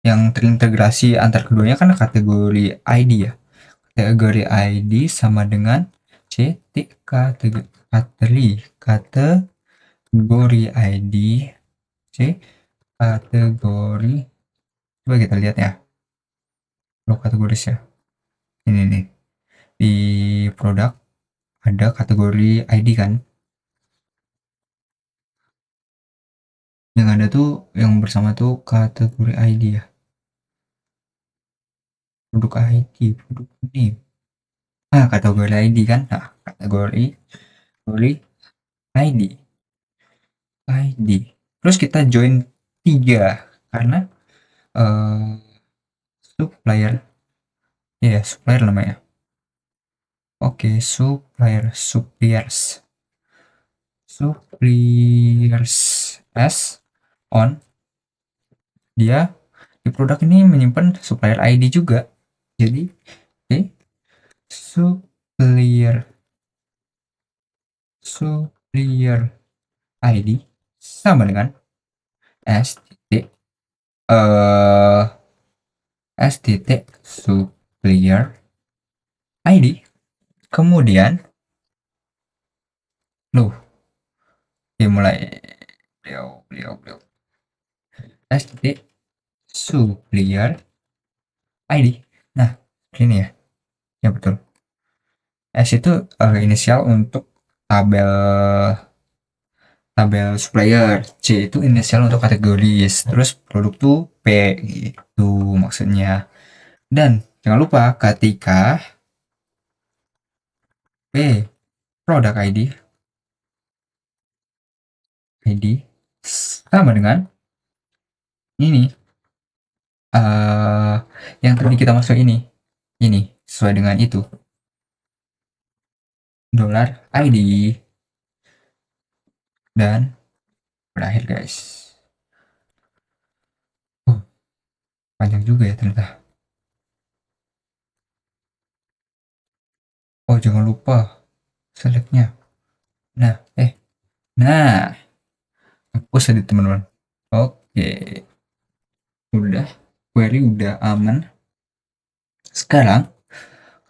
yang terintegrasi antar keduanya kan kategori ID ya. Kategori ID sama dengan C kategori ID C kategori, coba kita lihat ya lo kategoris ya, ini nih di produk ada kategori ID kan, yang ada tuh yang bersama tuh kategori ID ya, produk ID, produk ini, kategori ID kan, nah kategori ID ID, terus kita join 3 karena supplier, ya supplier namanya. Oke, suppliers s on, dia di produk ini menyimpan supplier ID juga, jadi supplier supplier ID sama dengan s titik supplier ID, kemudian loh, mulai beliau s titik supplier ID. Nah, ini ya, ya betul, S itu inisial untuk tabel tabel supplier, C itu inisial untuk kategoris, terus produk tuh P gitu maksudnya. Dan Jangan lupa ketika produk ID sama dengan ini, yang tadi kita masuk ini sesuai dengan itu, $ID, dan berakhir guys. Oh, panjang juga ya ternyata. Oh, jangan lupa selectnya. Nah, nah, hapus tadi teman-teman. Oke, udah, query udah aman. Sekarang,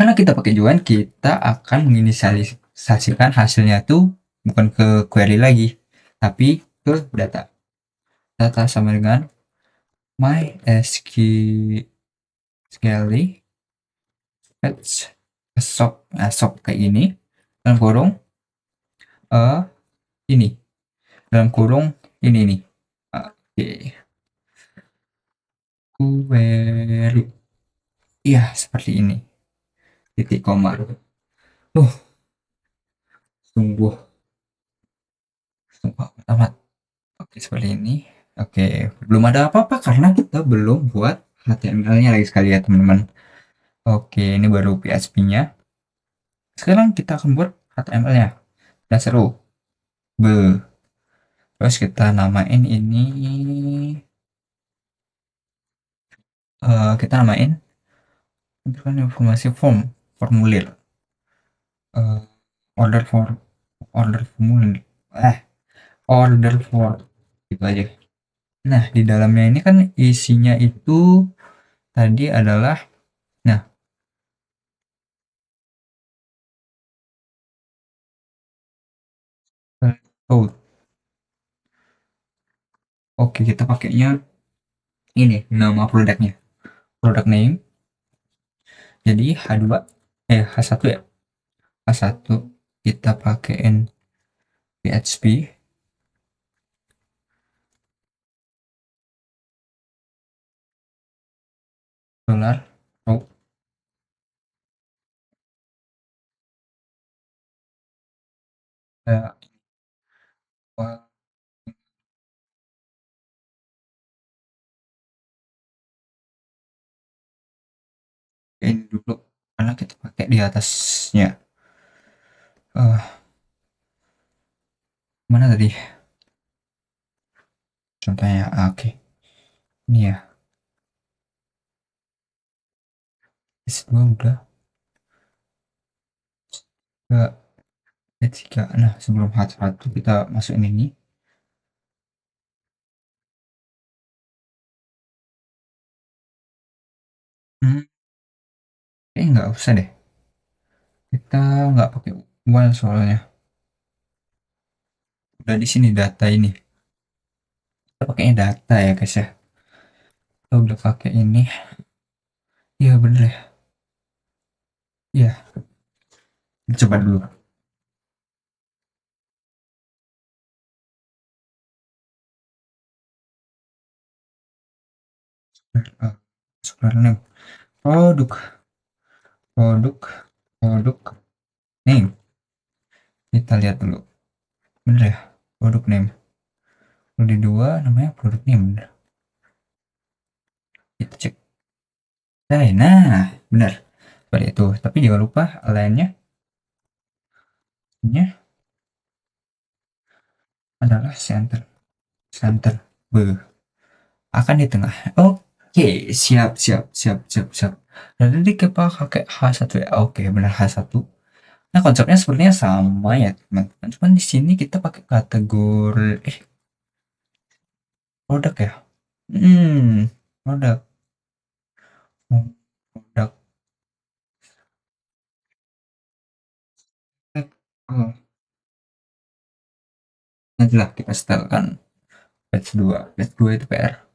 karena kita pakai join, kita akan menginisialisasikan hasilnya tuh bukan ke query lagi, tapi ke data. Data sama dengan MySQL fetch sok kayak gini, dalam kurung ini, dalam kurung ini nih. Oke, query. Iya, seperti ini. Titik koma. Sungguh, sungguh amat. Oke, seperti ini. Oke, belum ada apa-apa karena kita belum buat HTML-nya lagi sekali ya, teman-teman. Oke, ini baru PHP-nya. Sekarang kita akan buat HTML-nya. Dan seru. Terus kita namain ini, kita namain informasi formulir. Eh, order for order formulir. Order for gitu aja. Nah, di dalamnya ini kan isinya itu tadi adalah, nah, code. Oke, kita pakainya ini nama produknya. Product name. Jadi H1 ya. H1 kita pakein PHP dollar oh, ya, ini dulu karena kita pakai di atasnya. Mana tadi contohnya? Oke, ini ya. S2 udah ke S3. Nah, sebelum H1 kita masukin ini. Hmm, nggak usah deh. Kita nggak pakai while soalnya. Udah di sini data ini. Kita pakainya data ya guys ya. Kita udah pakai ini. Iya bener ya. Iya, coba dulu. Sebenarnya produk, produk, produk name. Kita lihat dulu. Bener ya? Produk name. Di dua namanya produk name. Bener. Kita cek. Nah, benar. Seperti itu. Tapi jangan lupa lainnya adalah center. Center. Akan di tengah. Oke, siap, siap, siap, siap, siap. Jadi kita pakai H1 ya. Oke, benar H1. Nah, konsepnya sebenarnya sama ya, teman-teman. Cuman di sini kita pakai kategori produk ya. Produk. Produk. Oh, nantilah kita setelkan batch 2. Batch 2 itu PR.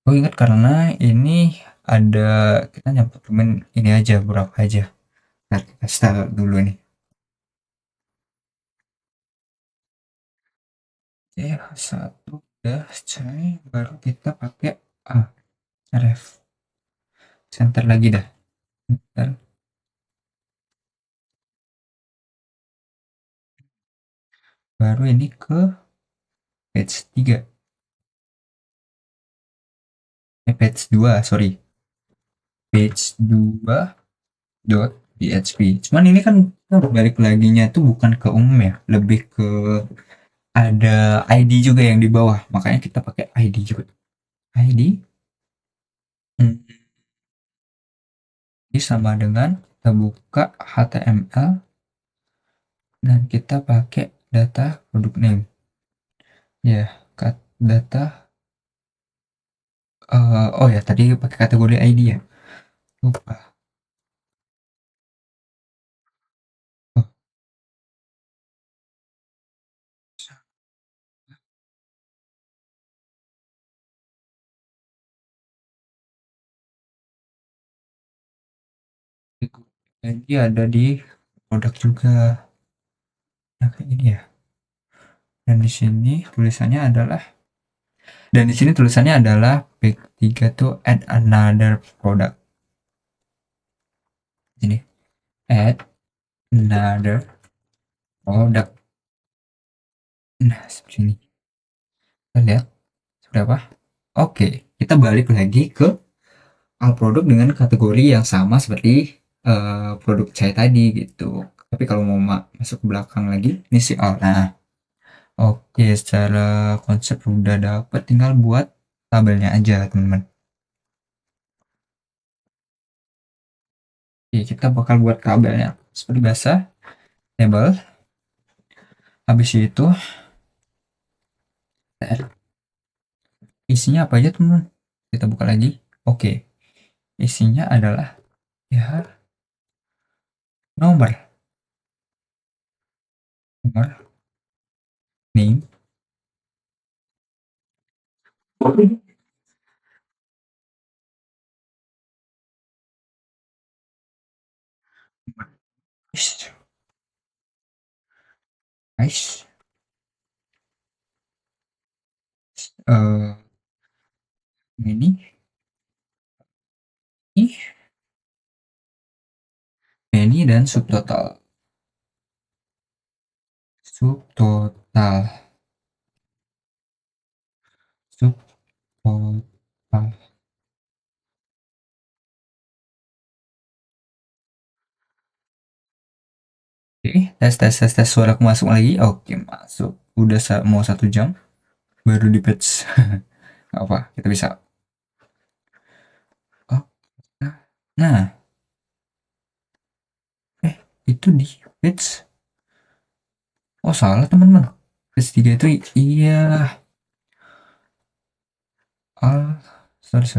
Oh, ingat karena ini ada kita nyampur ini aja berapa aja. Ntar kita setel dulu nih. Oke, satu udah, baru kita pakai ref. center lagi dah. Bentar. Baru ini ke page 3. Page 2, sorry. Page 2 dot PHP. Cuman ini kan balik laginya tuh bukan ke umum ya, lebih ke ada ID juga yang di bawah. Makanya kita pakai ID juga. ID ini sama dengan kita buka HTML dan kita pakai data product name. Ya, data oh ya tadi pakai kategori ID ya. Lupa. Oh, ID ada di produk juga. Nah, kayak ini ya. Dan di sini tulisannya adalah page 3 tuh add another product. Ini add another product. Nah, seperti ini. Kita lihat sudah apa? Oke, kita balik lagi ke produk dengan kategori yang sama seperti produk saya tadi gitu. Tapi kalau mau masuk ke belakang lagi, ini si Al. Nah, oke, secara konsep udah dapet, tinggal buat tabelnya aja, teman-teman. Oke, kita bakal buat tabelnya seperti biasa, table. Habis itu isinya apa aja, teman-teman? Kita buka lagi. Oke, isinya adalah ya nomor, name, guys, eh ini dan subtotal. Subtotal. Subtotal. Oke, tes suaraku masuk lagi. Oke, masuk. Udah mau 1 jam baru di patch. Gak apa, kita bisa. Oh, nah, itu di patch. Oh, salah teman-teman. Patch 3 itu iya. Sorry.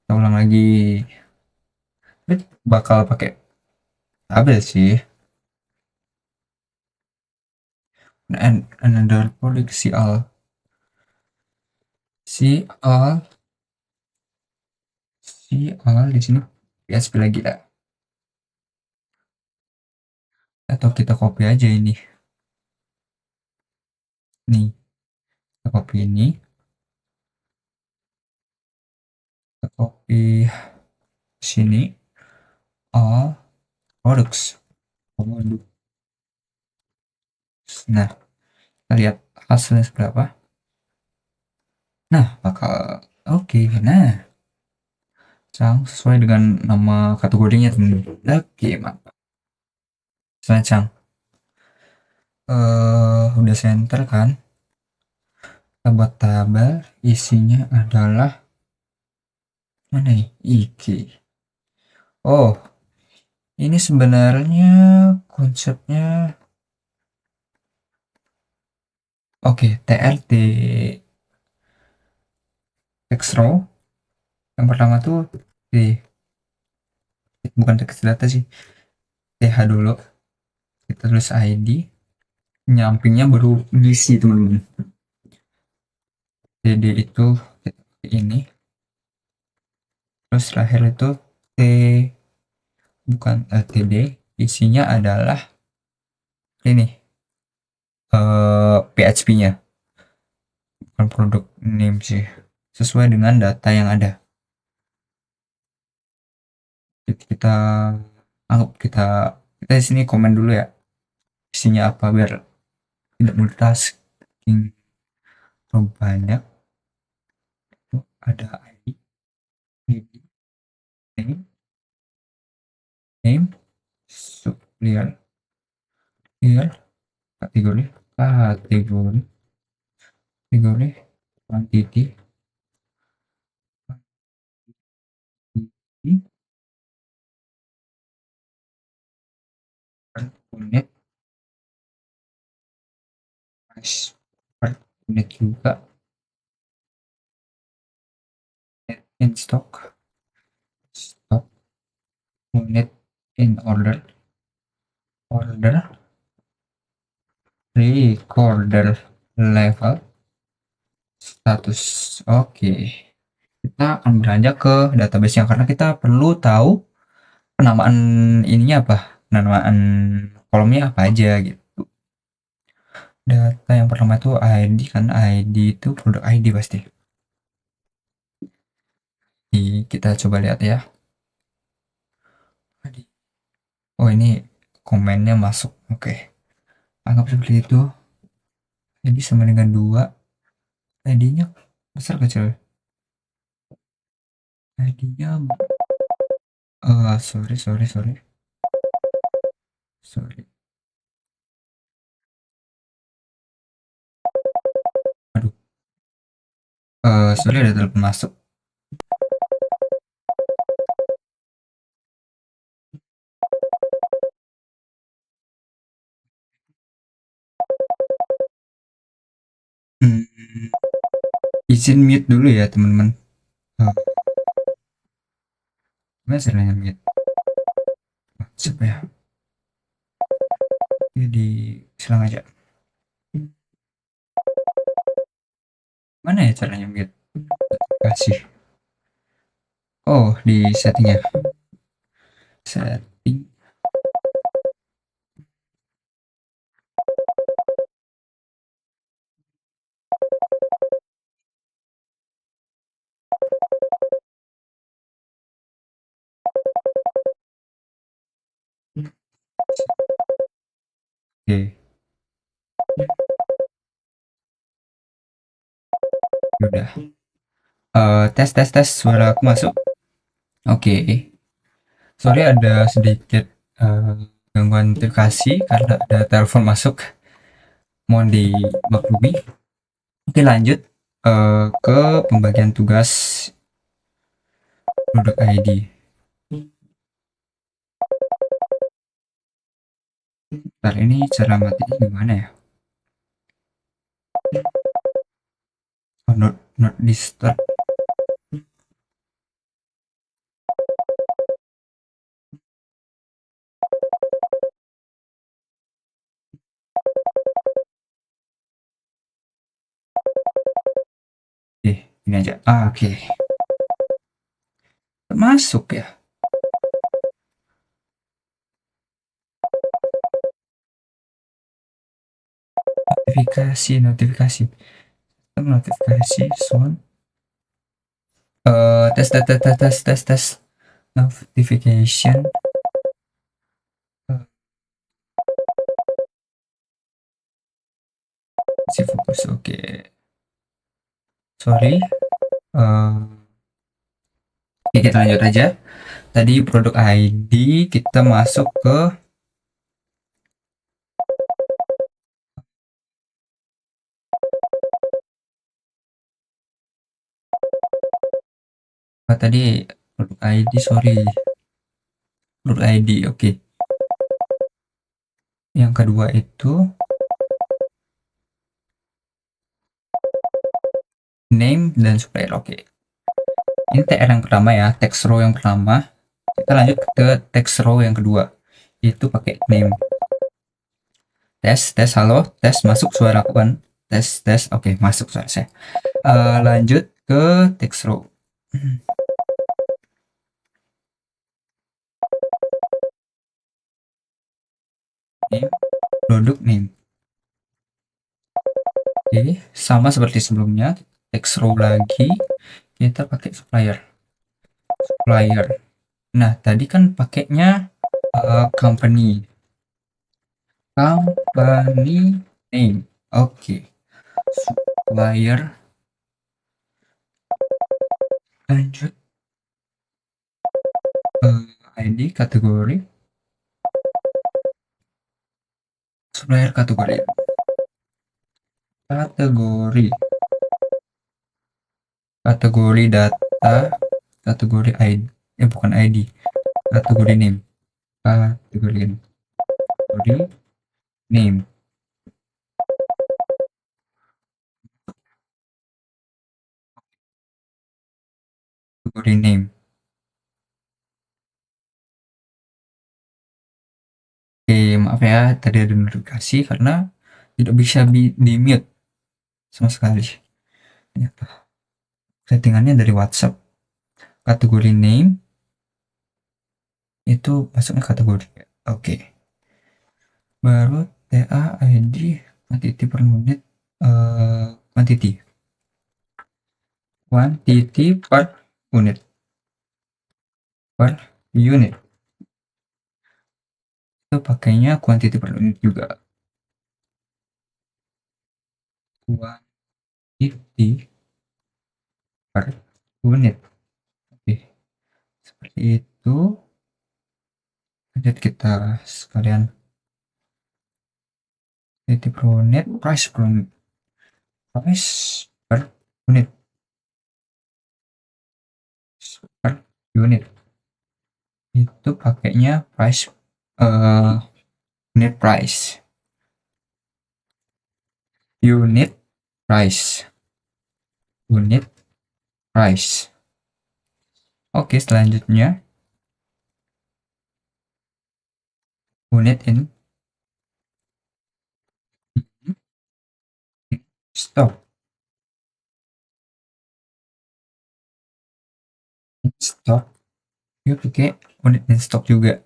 Kita ulang lagi. Bakal pakai tabel sih. And another product CL di sini PHP lagi dah. Atau kita copy aja ini. Nih, kita copy ini. Kita copy sini. All products. Nah, kita lihat hasilnya seperti apa. Nah, bakal oke. Nah, sesuai dengan nama kategorinya teman. Oke, mantap. Cang, udah center kan? Kita buat tabel, isinya adalah mana nih? IG. Oh, ini sebenarnya konsepnya oke, TLT text row. Yang pertama tuh bukan text data sih. TH dulu. Kita tulis ID. Nyampingnya baru diisi, teman-teman. TD itu ini. Terus terakhir itu bukan TD. Isinya adalah ini. PHP-nya. Bukan produk name sih. Sesuai dengan data yang ada. Jadi kita anggap kita di sini komen dulu ya, isinya apa biar tidak multitasking terlalu banyak. Tuh, ada ID, name, name, supplier, here, kategori, kategori, kategori, quantity, quantity, per unit, price, per unit juga, in stock, stock, unit in order, order, recorder level, status. Oke, kita akan beranjak ke database-nya karena kita perlu tahu penamaan ininya apa, penamaan kolomnya apa aja gitu. Data yang pertama itu ID, kan ID itu produk ID pasti. Kita coba lihat ya. Oh, ini komennya masuk. Oke, anggap seperti itu. ID sama dengan 2. ID-nya besar kecil. ID-nya sorry. Sorry. Aduh. Sorry ada telepon masuk. Hmm, izin mute dulu ya, teman-teman. Oh, gimana caranya mute? Siapa ya? Jadi silang aja. Mana ya caranya mute? Kasih. Oh, di settingnya. Setting. Oke, udah. Tes suara aku masuk. Oke. Sorry ada sedikit gangguan notifikasi karena ada telepon masuk. Mohon dimaklumi. Oke, lanjut ke pembagian tugas produk ID. Ntar ini cara matinya gimana ya? Oh, not disturb. Oke, ini aja. Oke. Masuk ya. Notifikasi. Notifikasi sound. Tes. Notification. Si fokus. Oke. Sorry. Oke, kita lanjut aja. Tadi produk ID kita masuk ke tadi produk ID, sorry. Produk ID, oke. Yang kedua itu name dan supplier. Oke. Ini TR yang pertama ya, text row yang pertama. Kita lanjut ke text row yang kedua. Itu pakai name. Tes, halo, tes, masuk suara aku kan? Tes, oke, masuk suara saya. Lanjut ke text row. Name, produk name. Oke, sama seperti sebelumnya, text row lagi, kita pakai supplier. Nah, tadi kan pakainya company name. Oke. Supplier, lanjut ID kategori, supplier kategori kategori data, kategori ID, bukan ID, kategori name, kategori name, kategori name. Oke, maaf ya, tadi ada notifikasi karena tidak bisa di mute sama sekali. Ternyata settingannya dari WhatsApp. Kategori name itu masuknya kategori. Oke. Baru TA ID quantity per unit, quantity per unit, per unit itu pakainya quantity per unit juga, quantity per unit. Oke, seperti itu. Lanjut kita sekalian quantity per unit, price per unit, price per unit, per unit itu pakainya price, unit price, unit price, unit price. Oke, selanjutnya unit in stock, in stock yuk pakai unit in stock juga,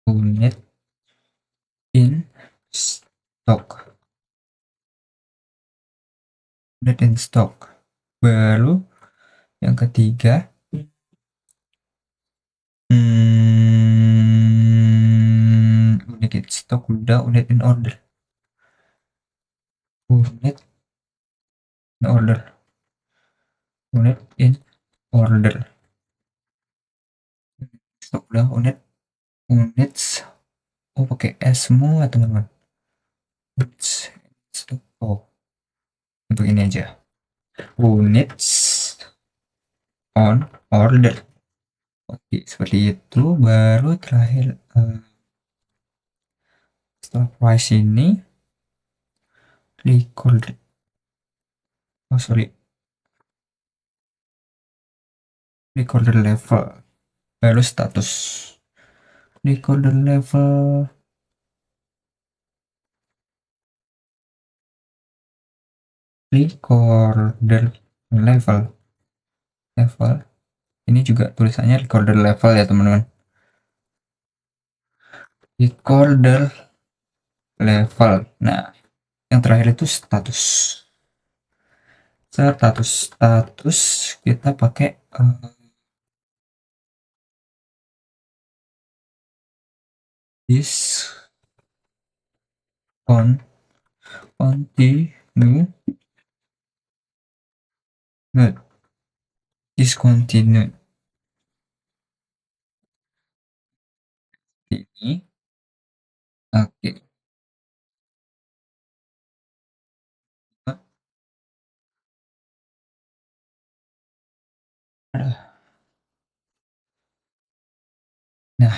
unit in stock, unit in stock. Baru yang ketiga, unit in stock udah, unit in order, unit in order, unit in order, stock udah, units pakai S semua teman-teman. Stock, untuk ini aja, units on order. Oke, seperti itu. Baru terakhir, setelah price ini record, recorder level, baru status recorder level, recorder level, ini juga tulisannya recorder level ya teman-teman, recorder level. Nah, yang terakhir itu status kita pakai this on continue, discontinue ini. Oke, nah,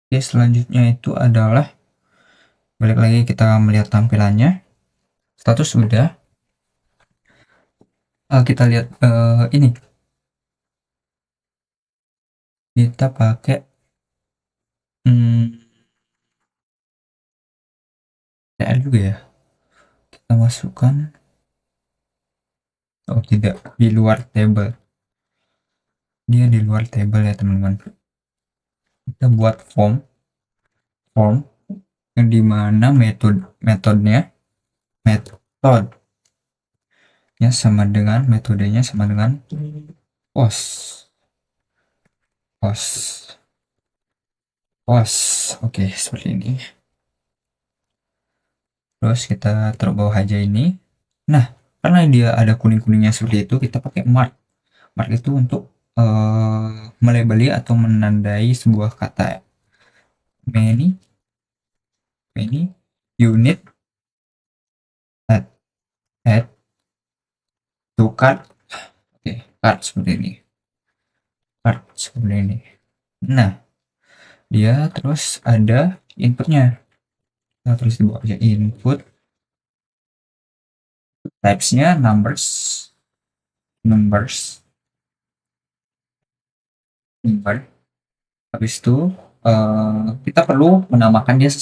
oke, selanjutnya itu adalah balik lagi kita melihat tampilannya. Status sudah, kita lihat ini kita pakai TR juga ya, kita masukkan, oh tidak, di luar table, dia di luar table ya teman-teman. Kita buat form yang dimana metodenya method nya sama dengan metodenya sama dengan post post post. Oke, seperti ini. Terus kita taruh bawah aja ini. Nah, karena dia ada kuning-kuningnya seperti itu, kita pakai mark. Mark itu untuk melabeli atau menandai sebuah kata. Many unit add to cart. Oke, cart seperti ini. Cart seperti ini. Nah, dia terus ada inputnya. Kita tulis di bawah aja input. Types-nya numbers. Number. Habis itu kita perlu menamakan dia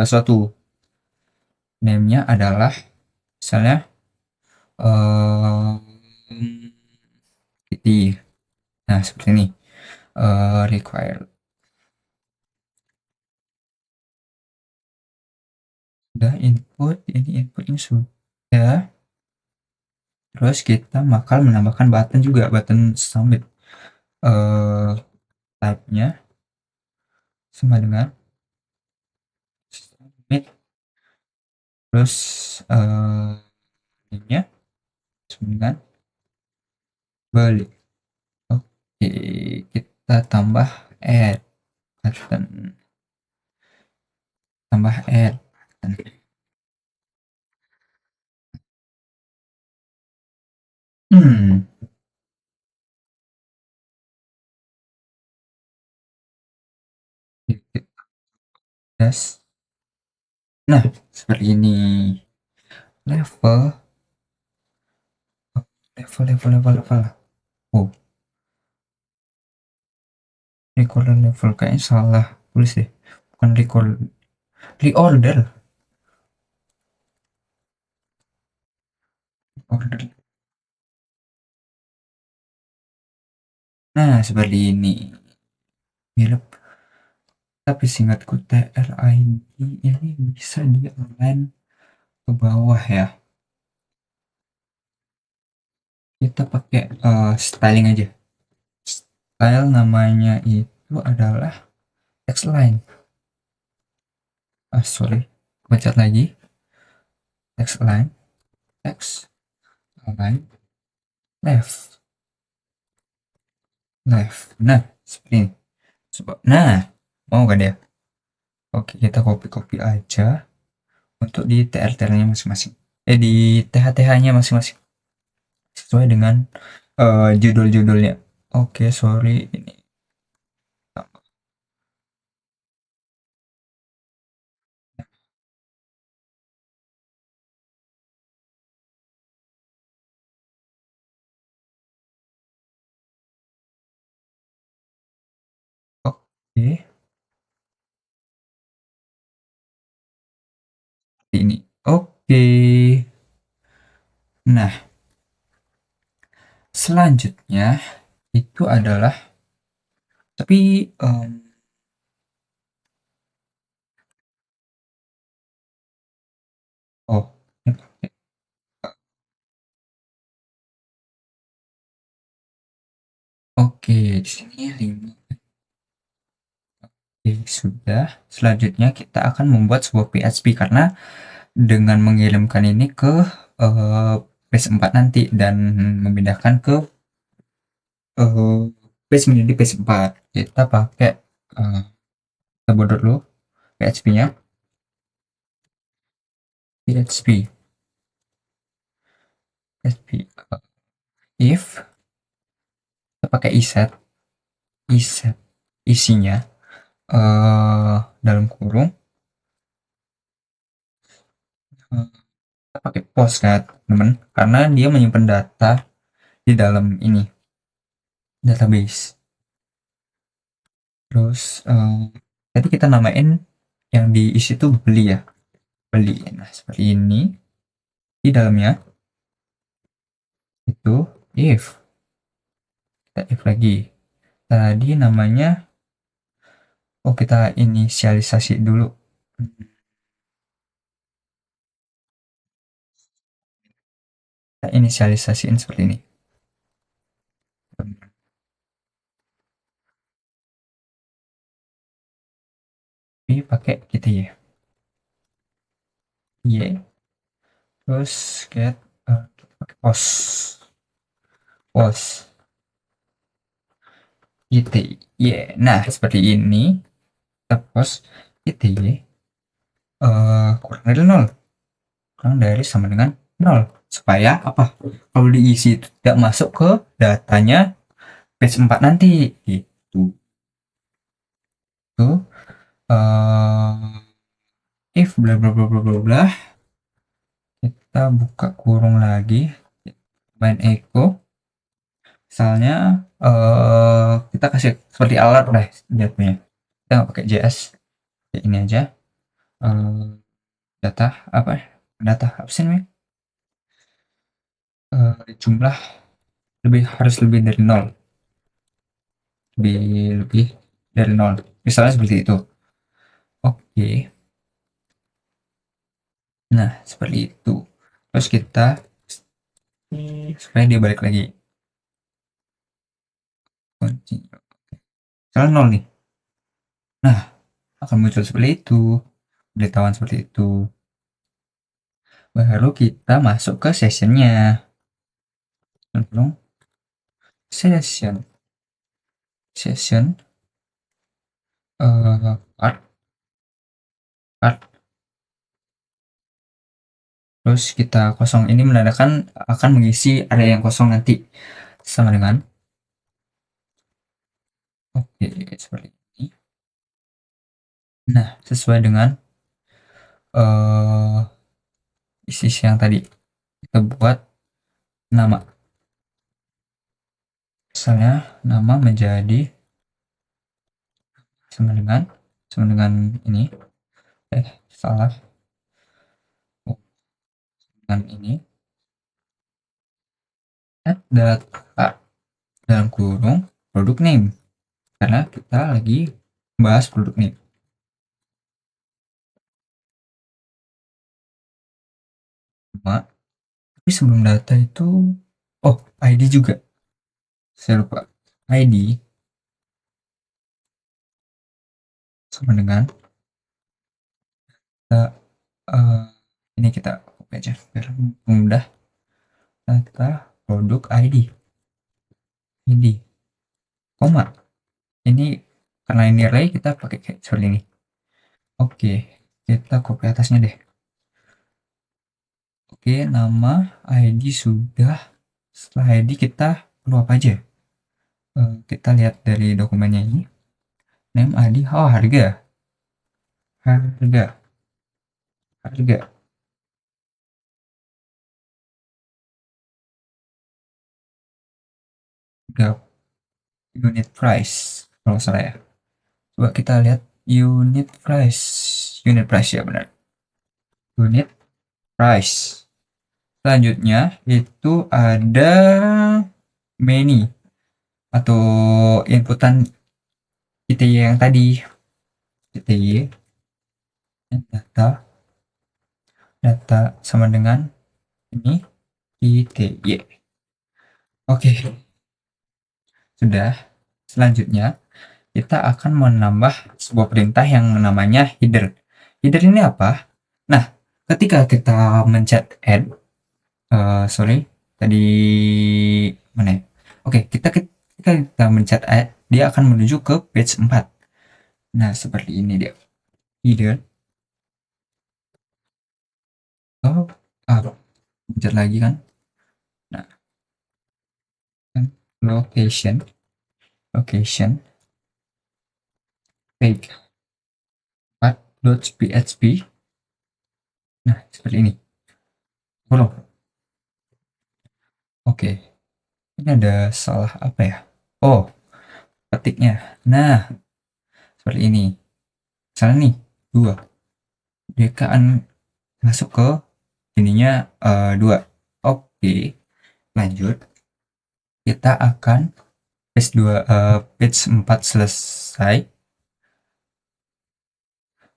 suatu. Name-nya adalah misalnya Kitty. Nah, seperti ini. Require. Sudah input, ini inputnya sudah. Terus kita bakal menambahkan button juga, button submit. Type-nya sama dengan submit. Terus name-nya sama dengan beli. Oke, kita tambah add button. Tambah add button. Yes. Nah, seperti ini. Level. Oh, record level kayaknya salah tulis deh. Bukan record, reorder. Order. Nah, seperti ini. Mirip. Tapi singkatku TRID ini bisa di align ke bawah ya. Kita pakai styling aja. Style namanya itu adalah text line. Sorry, baca lagi. Text line, text line, left. Nah, seperti ini. Nah, mau gak dia? Oke, kita copy aja untuk di TR-TR-nya masing-masing. Di TH-TH-nya masing-masing. Sesuai dengan judul-judulnya. Oke, sorry ini. Oke, ini. Oke. Nah, selanjutnya itu adalah tapi oh, oke, di sini 5. Oke, sudah. Selanjutnya kita akan membuat sebuah PHP karena dengan mengirimkan ini ke PS4 nanti dan memindahkan ke page menjadi PS4. Kita pakai kita bodoh dulu PHP-nya. PHP if kita pakai iset isinya dalam kurung kita pakai post kan teman, karena dia menyimpan data di dalam ini database. Terus tadi kita namain yang diisi itu beli ya, beli. Nah, seperti ini. Di dalamnya itu if, kita if lagi. Tadi namanya, oh kita inisialisasi dulu. Kita inisialisasiin seperti ini. Ini pakai kita ya. Y. Terus get pakai post gitu ya. Nah seperti ini kita post gitu ya, kurang dari 0, kurang dari sama dengan 0, supaya apa, kalau diisi itu tidak masuk ke datanya page 4 nanti gitu. Tuh if bla bla bla bla bla bla, kita buka kurung lagi, main echo. Misalnya kita kasih seperti alert lah jatuhnya, kita nggak pakai JS, kayak ini aja. Data apa apa sih namanya, jumlah harus lebih dari 0, lebih dari 0, misalnya seperti itu. Oke, nah seperti itu. Terus kita supaya dia balik lagi, continue, misalnya 0 nih, nah akan muncul seperti itu, beritahuan seperti itu. Baru kita masuk ke sessionnya, langsung session part part, terus kita kosong, ini menandakan akan mengisi area yang kosong nanti, sama dengan oke seperti ini. Nah sesuai dengan isi yang tadi, kita buat nama, misalnya nama menjadi sama dengan ini, salah, dengan ini, add data dalam kurung produk name, karena kita lagi bahas produk name. Tapi sebelum data itu, ID juga, saya lupa, ID sama dengan kita, ini kita copy aja biar mudah, data produk ID, koma, ini karena ini array kita pakai kayak seperti ini. Oke, kita copy atasnya deh. Oke, nama, ID sudah. Setelah ID kita perlu apa aja? Kita lihat dari dokumennya ini. Name, ID, harga. Harga. Unit price kalau salah ya. Coba kita lihat unit price. Ya benar. Unit price. Selanjutnya itu ada many atau inputan ITY yang tadi. ITY data sama dengan ini ITY. Oke. Sudah. Selanjutnya kita akan menambah sebuah perintah yang namanya header. Header ini apa? Nah, ketika kita mencet add, tadi mana ya? Oke, kita mencet add, dia akan menuju ke page 4. Nah, seperti ini dia. Header. Mencet lagi kan. Nah, location page 4.php. Nah, seperti ini. Follow. Oke. Ini ada salah apa ya? Ketiknya. Nah, seperti ini. Misalnya nih, 2. Dia akan masuk ke ininya 2. Oke. Lanjut. Kita akan page 4 selesai.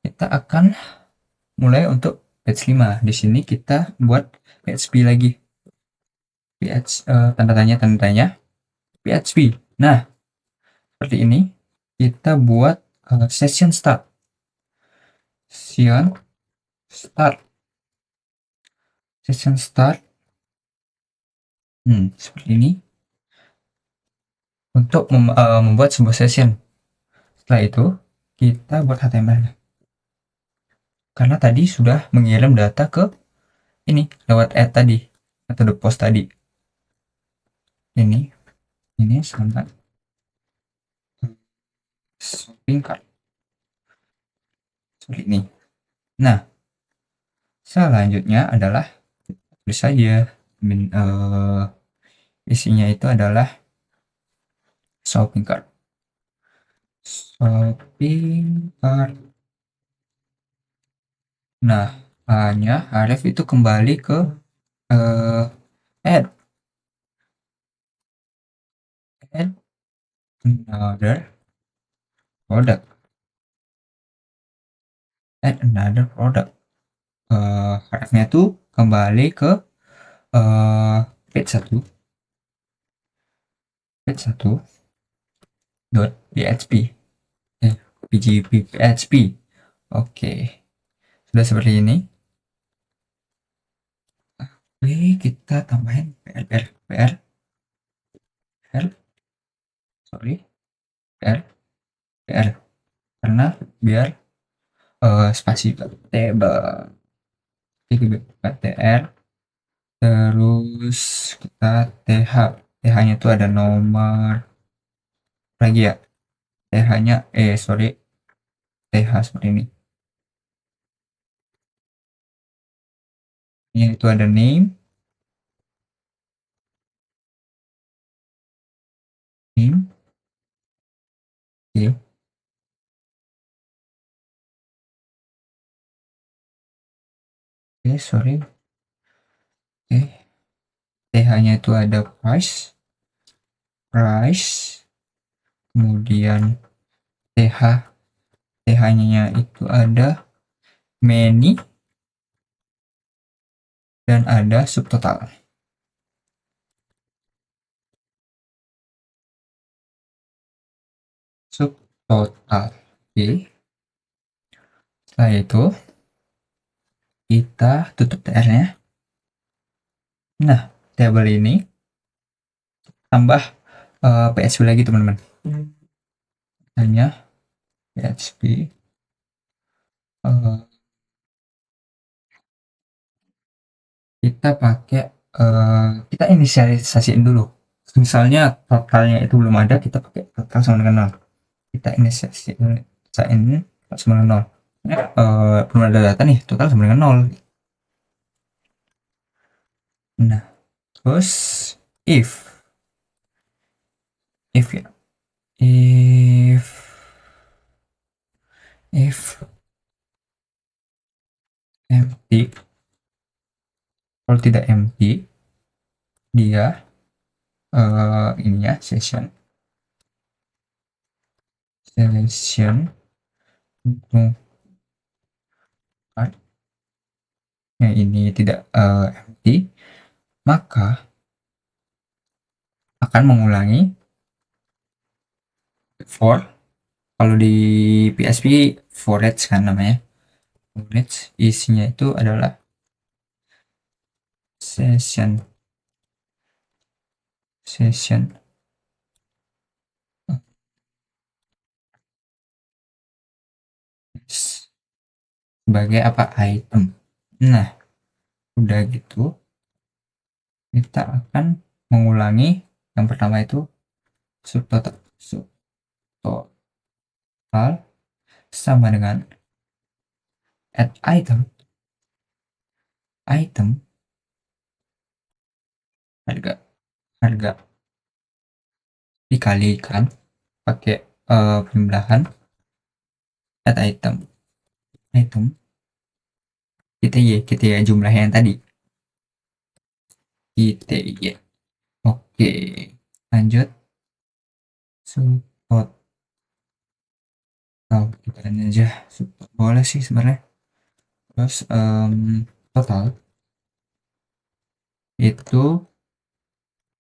Kita akan mulai untuk page 5. Di sini kita buat PHP lagi. tanda tanya PHP. Nah, seperti ini kita buat session start. Session start seperti ini untuk membuat sebuah session. Setelah itu kita buat HTML karena tadi sudah mengirim data ke ini lewat add tadi atau the post tadi. Ini sama shopping cart seperti ini. Nah, selanjutnya adalah tulis saja isinya itu adalah shopping cart. Nah, hanya Arif itu kembali ke add another product. Harapnya tuh kembali ke page 1 .php php. Oke, sudah seperti ini. Oke, kita tambahin pr karena biar spasi table tr, terus kita th nya itu ada nomor lagi ya, th nya th seperti ini. Ini itu ada name th nya itu ada price, kemudian th nya itu ada many, dan ada subtotal. Oke. Setelah itu kita tutup tr-nya. Nah, tabel ini tambah PHP lagi teman-teman. Hanya PHP kita pakai kita inisialisasiin dulu. Misalnya totalnya itu belum ada, kita pakai total sama dengan 0. Kita inisialisasiin sama dengan 0. Belum ada data nih, total sama dengan 0. Nah, terus if empty, kalau tidak empty dia ininya session ini tidak empty, maka akan mengulangi for. Kalau di PHP for each kan namanya, for each isinya itu adalah session sebagai apa, item. Nah, udah gitu kita akan mengulangi yang pertama itu subtotal sama dengan add item harga dikalikan pakai penjumlahan add item kita ya jumlah yang tadi ya. Oke, lanjut support. Kita aja support boleh sih sebenarnya. Terus total itu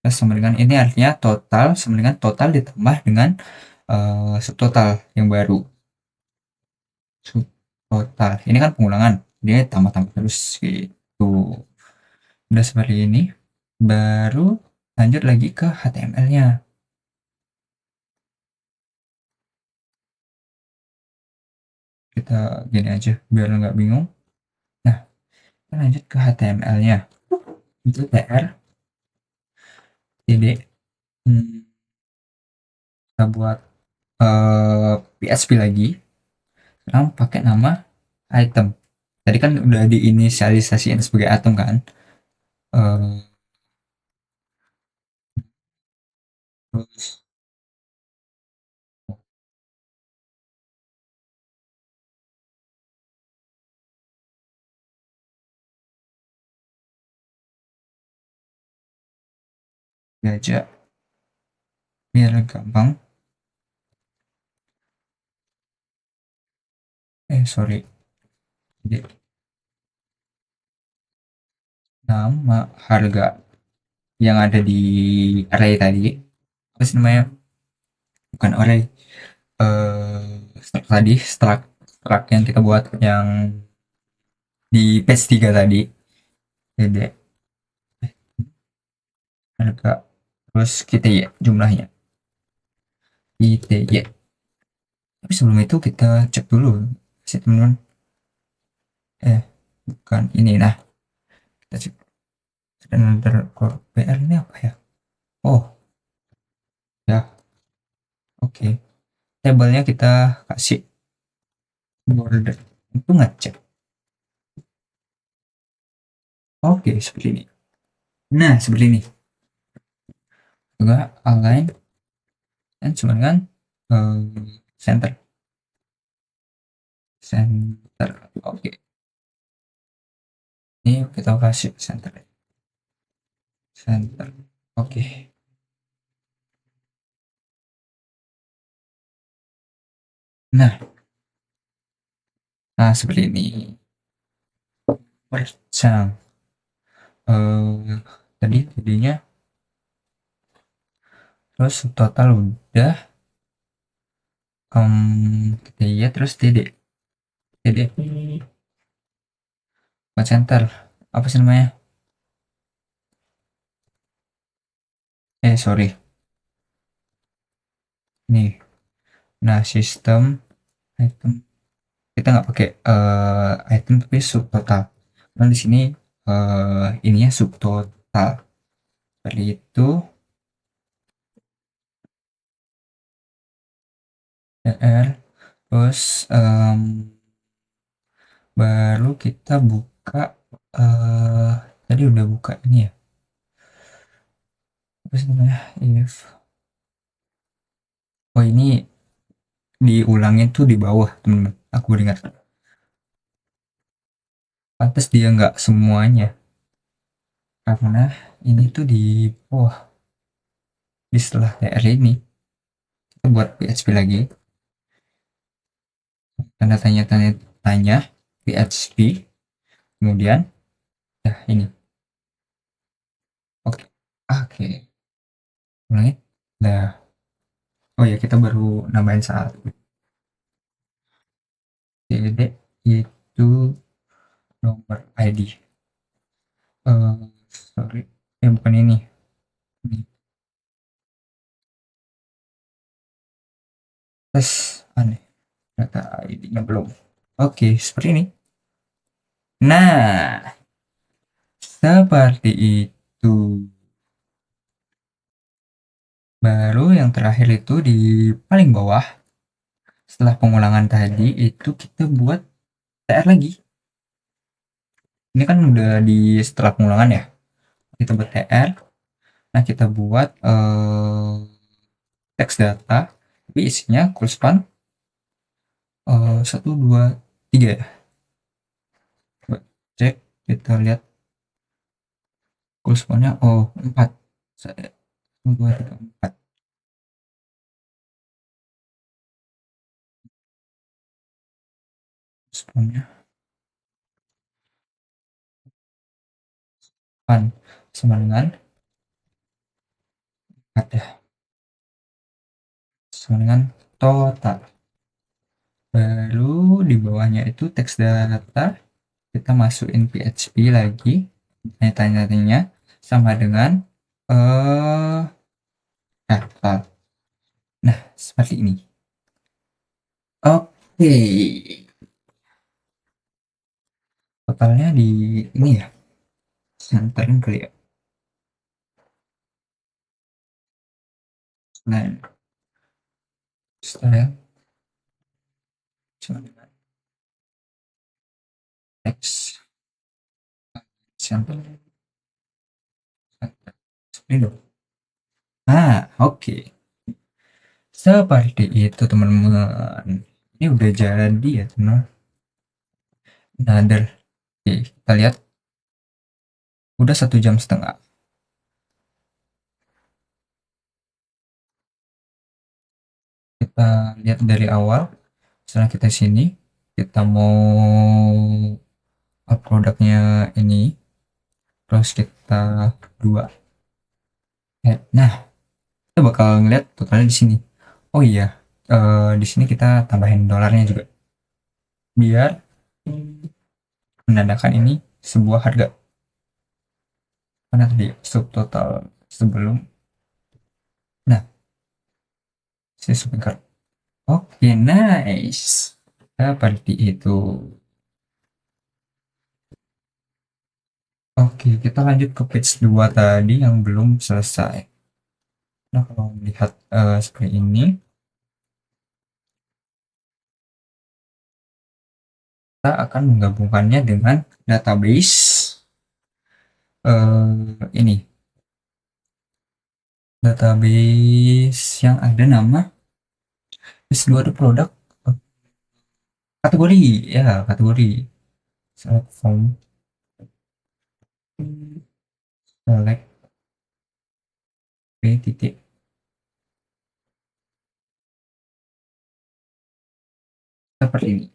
Plus sama dengan ini artinya total sama dengan total ditambah dengan subtotal yang baru. Subtotal. Ini kan pengulangan. Dia tambah-tambah terus gitu. Udah seperti ini. Baru lanjut lagi ke HTML-nya. Kita gini aja biar nggak bingung. Nah, kita lanjut ke HTML-nya. Itu tr td kita buat PHP lagi. Sekarang pakai nama item. Tadi kan udah diinisialisasiin sebagai item kan. Eh, terus aja biar gampang. Sorry. Jadi, nama harga yang ada di array tadi. Apa sih namanya? Bukan array. Struct tadi, struct yang kita buat yang di page 3 tadi. Jadi, harga. Terus kita ya jumlahnya. ITY. Tapi sebelum itu kita cek dulu sih teman-teman. Bukan ini. Nah, kita cek underscore PR ini apa ya? Oh, ya, oke. Tabelnya kita kasih border untuk ngecek. Oke, seperti ini. Nah, seperti ini. Juga align dan cuma dengan center. Center. Oke. Ini kita kasih center. Center. Oke. Nah, seperti ini. Mercang. Tadi jadinya terus total udah kita lihat terus TD buat center apa sih namanya sorry nih. Nah, sistem item kita nggak pakai item tapi subtotal karena di sini ininya subtotal seperti itu. Terus baru kita buka tadi udah buka ini ya apa sih namanya if ini diulangin tuh di bawah temen-temen, aku ingat pantas dia nggak semuanya karena ini tuh di bawah di setelah TR ini kita buat PHP lagi tanda tanya PHP kemudian ini oke oke ulangi nah oh ya kita baru nambahin satu jadi itu nomor ID sorry bukan ini tes aneh data ID-nya belum oke seperti ini. Nah, seperti itu. Baru yang terakhir itu di paling bawah setelah pengulangan tadi itu kita buat TR lagi. Ini kan udah di setelah pengulangan ya. Kita buat TR. Nah, kita buat teks data tapi isinya correspond 1 2 3 ya. Coba cek kita lihat correspondnya 4. 1 2 3 4. Correspondnya 8 sama dengan ada sama dengan total. Baru di bawahnya itu teks data, kita masukin PHP lagi, tanya-tanya sama dengan total. Nah, seperti ini. Oke, totalnya di ini ya, santarin kali ya. Nah, style sama dengan teks sampai ini dong. Oke. Seperti itu teman-teman. Ini udah jadi ya teman. Another. Oke, kita lihat udah 1,5 jam. Kita lihat dari awal. Setelah kita sini, kita mau produknya ini, terus kita dua. Nah, kita bakal ngeliat totalnya di sini. Oh iya, di sini kita tambahin dolarnya juga, biar menandakan ini sebuah harga. Mana tadi subtotal sebelum. Nah, si speaker. Oke, nice. Seperti itu. Oke, kita lanjut ke page 2 tadi yang belum selesai. Nah, kalau melihat seperti ini, kita akan menggabungkannya dengan database ini. Database yang ada nama S2 produk kategori, ya kategori. Select form, select p titik, seperti ini.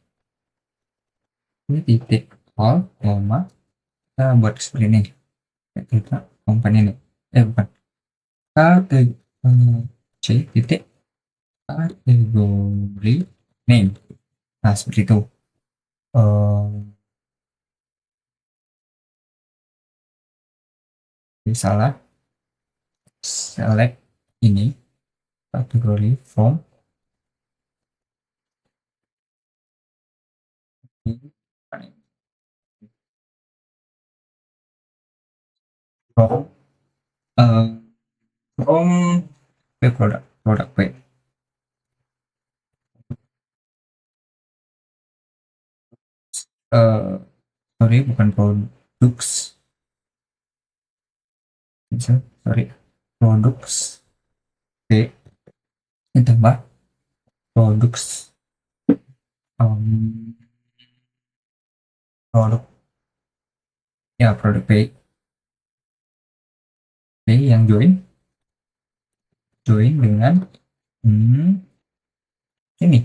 Ini titik all, koma, kita buat seperti ini. Kita komponen ini. Bukan. Kategori C titik kategori name. Nah, seperti itu. Salah. Select ini kategori from from from product P. Sorry, bukan products. Sorry, products P ditambah products produk, ya produk P yang join dengan ini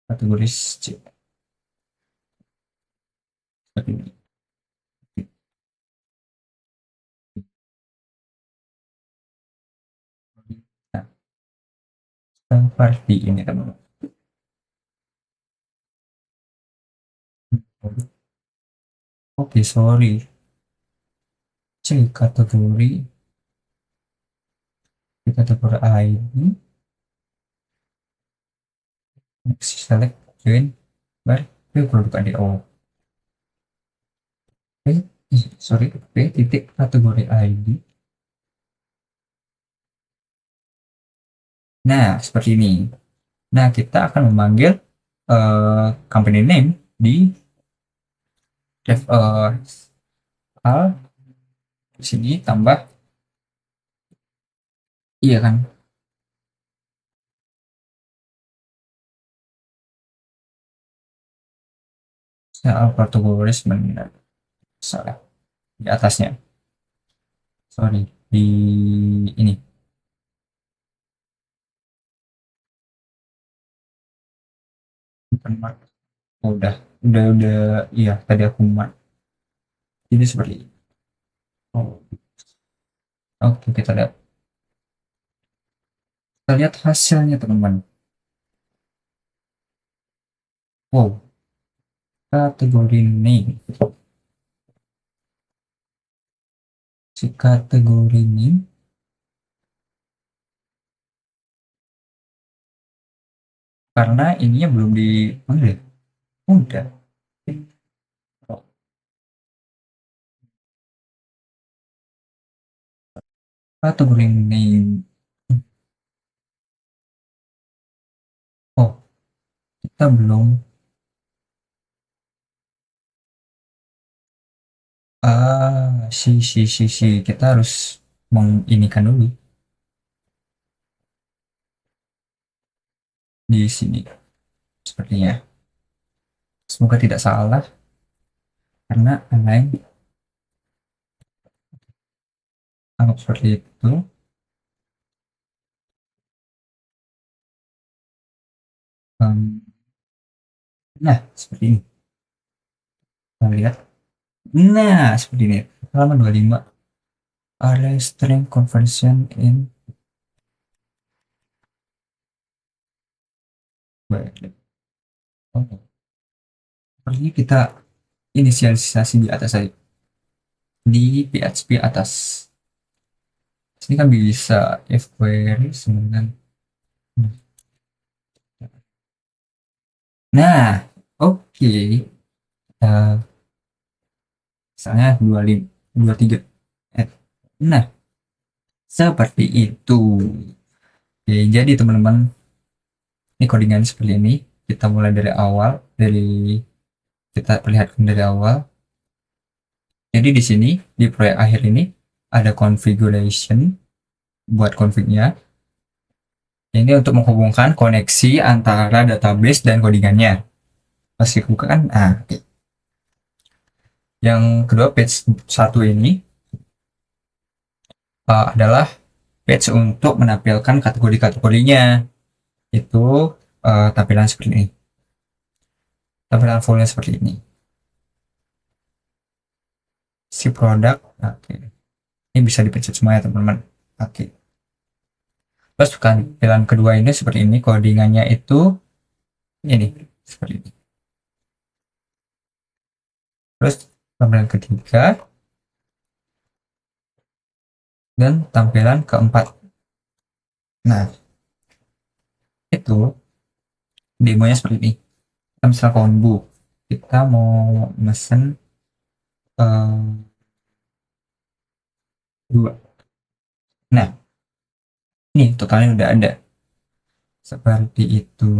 kategori C seperti ini. Nah, seperti ini teman-teman. Oke, sorry. C kategori ID, next select join bar produk ADO. Sorry, P titik kategori ID. Nah, seperti ini. Nah, kita akan memanggil company name di def al di sini tambah, iya kan, kategoris benar, salah di atasnya, sorry, di ini bukan mark. Oh, udah iya tadi aku mark ini seperti ini. Oh, oke, kita lihat Kita lihat hasilnya teman-teman. Wow, kategori name. Si kategori name karena ininya belum dipanggil. Udah. Kategori name. Oh, kita belum. Si. Kita harus menginikan dulu di sini. Sepertinya. Semoga tidak salah. Karena lain anggap seperti itu. Um, nah, seperti ini. Kita lihat. Nah, seperti ini. Halaman 25. Array string conversion in oh, sepertinya kita inisialisasi di atas saja. Di PHP atas. Ini kan bisa if query dengan nah, oke. Okay. Misalnya 25, 23. Nah, seperti itu. Oke, jadi teman-teman, ini codingan seperti ini. Kita mulai dari awal, kita perlihatkan dari awal. Jadi di sini di proyek akhir ini ada configuration buat config-nya. Ini untuk menghubungkan koneksi antara database dan codingannya. Pas buka kan, okay. Yang kedua page 1 ini adalah page untuk menampilkan kategori-kategorinya. Itu tampilan seperti ini. Tampilan fullnya seperti ini. Si produk, oke. Ini bisa dipencet semua ya teman-teman. Oke. Terus tampilan kedua ini seperti ini, codingannya itu ini seperti ini. Terus tampilan ketiga dan tampilan keempat. Nah, itu demonya seperti ini. Kita misalnya combo, kita mau mesen dua. Nah, ini totalnya udah ada. Seperti itu.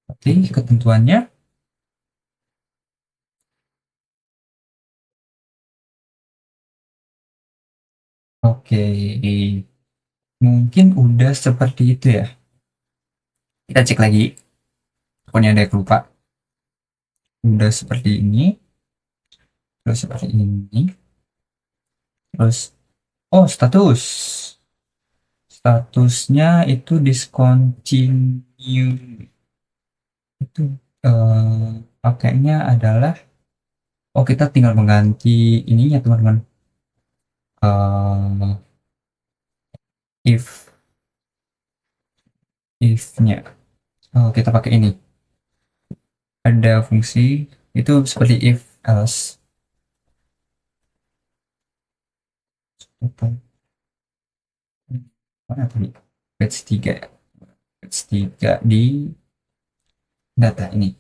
Oke, ketentuannya. Oke, mungkin udah seperti itu ya. Kita cek lagi. Pokoknya ada yang lupa. Udah seperti ini. Terus seperti ini. Terus, oh status. Statusnya itu discontinue. Itu pakainya adalah, oh kita tinggal mengganti ininya teman-teman. If-nya. Oh, kita pakai ini. Ada fungsi itu seperti if else. Mana tadi? Page 3. Page 3 di data ini.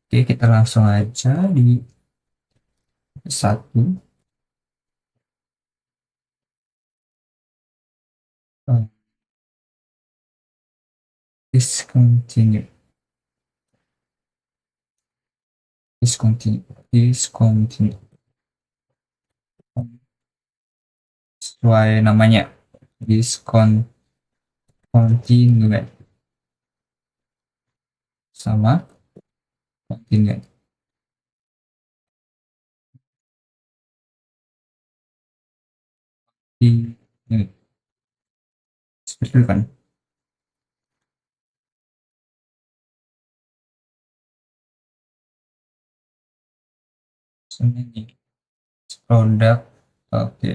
Oke, kita langsung aja di satu. Discontinue. Sesuai namanya. Discontinue. Sama continue. Ini. Seperti itu kan. Ini produk. Oke.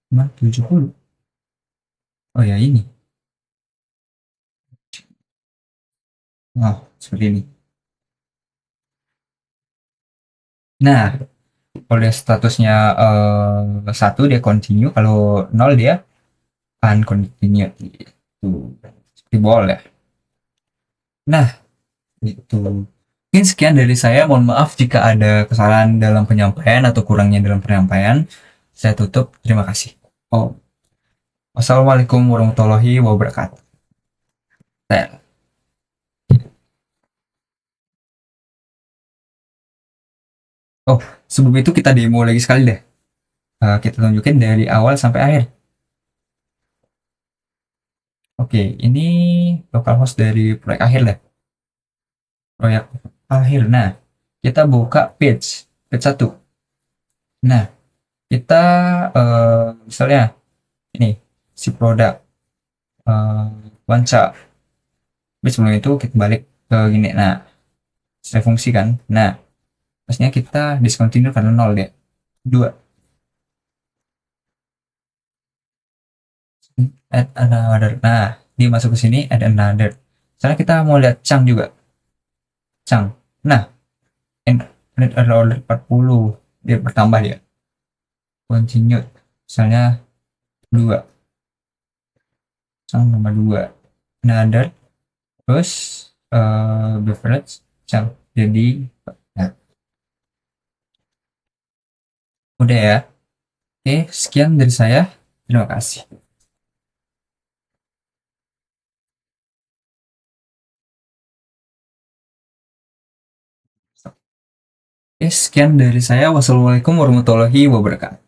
Nah, 70. Oh ya ini. Oh, seperti ini. Nah, kalau dia statusnya satu dia continue, kalau nol dia uncontinue gitu. Seperti ball ya. Nah, itu. Mungkin sekian dari saya. Mohon maaf jika ada kesalahan dalam penyampaian atau kurangnya dalam penyampaian. Saya tutup. Terima kasih. Oh, wassalamualaikum warahmatullahi wabarakatuh. Saya- Oh, sebelum itu kita demo lagi sekali deh. Kita tunjukin dari awal sampai akhir. Oke, ini localhost dari proyek akhir deh. Proyek akhir. Nah, kita buka page satu. Nah, kita misalnya ini si produk wanca. Tapi sebelum itu kita balik ke gini. Nah, saya fungsi kan. Nah, pastinya kita discontinue karena nol deh. Dua. Add another. Nah, dia masuk ke sini add another. Misalnya kita mau lihat Chang juga. Chang. Nah, add order 40. Dia bertambah ya. Continue. Misalnya 2. Chang nomor 2. Another. Terus beverage Chang. Jadi, nah, udah ya. Oke, sekian dari saya. Terima kasih. Oke, sekian dari saya. Wassalamualaikum warahmatullahi wabarakatuh.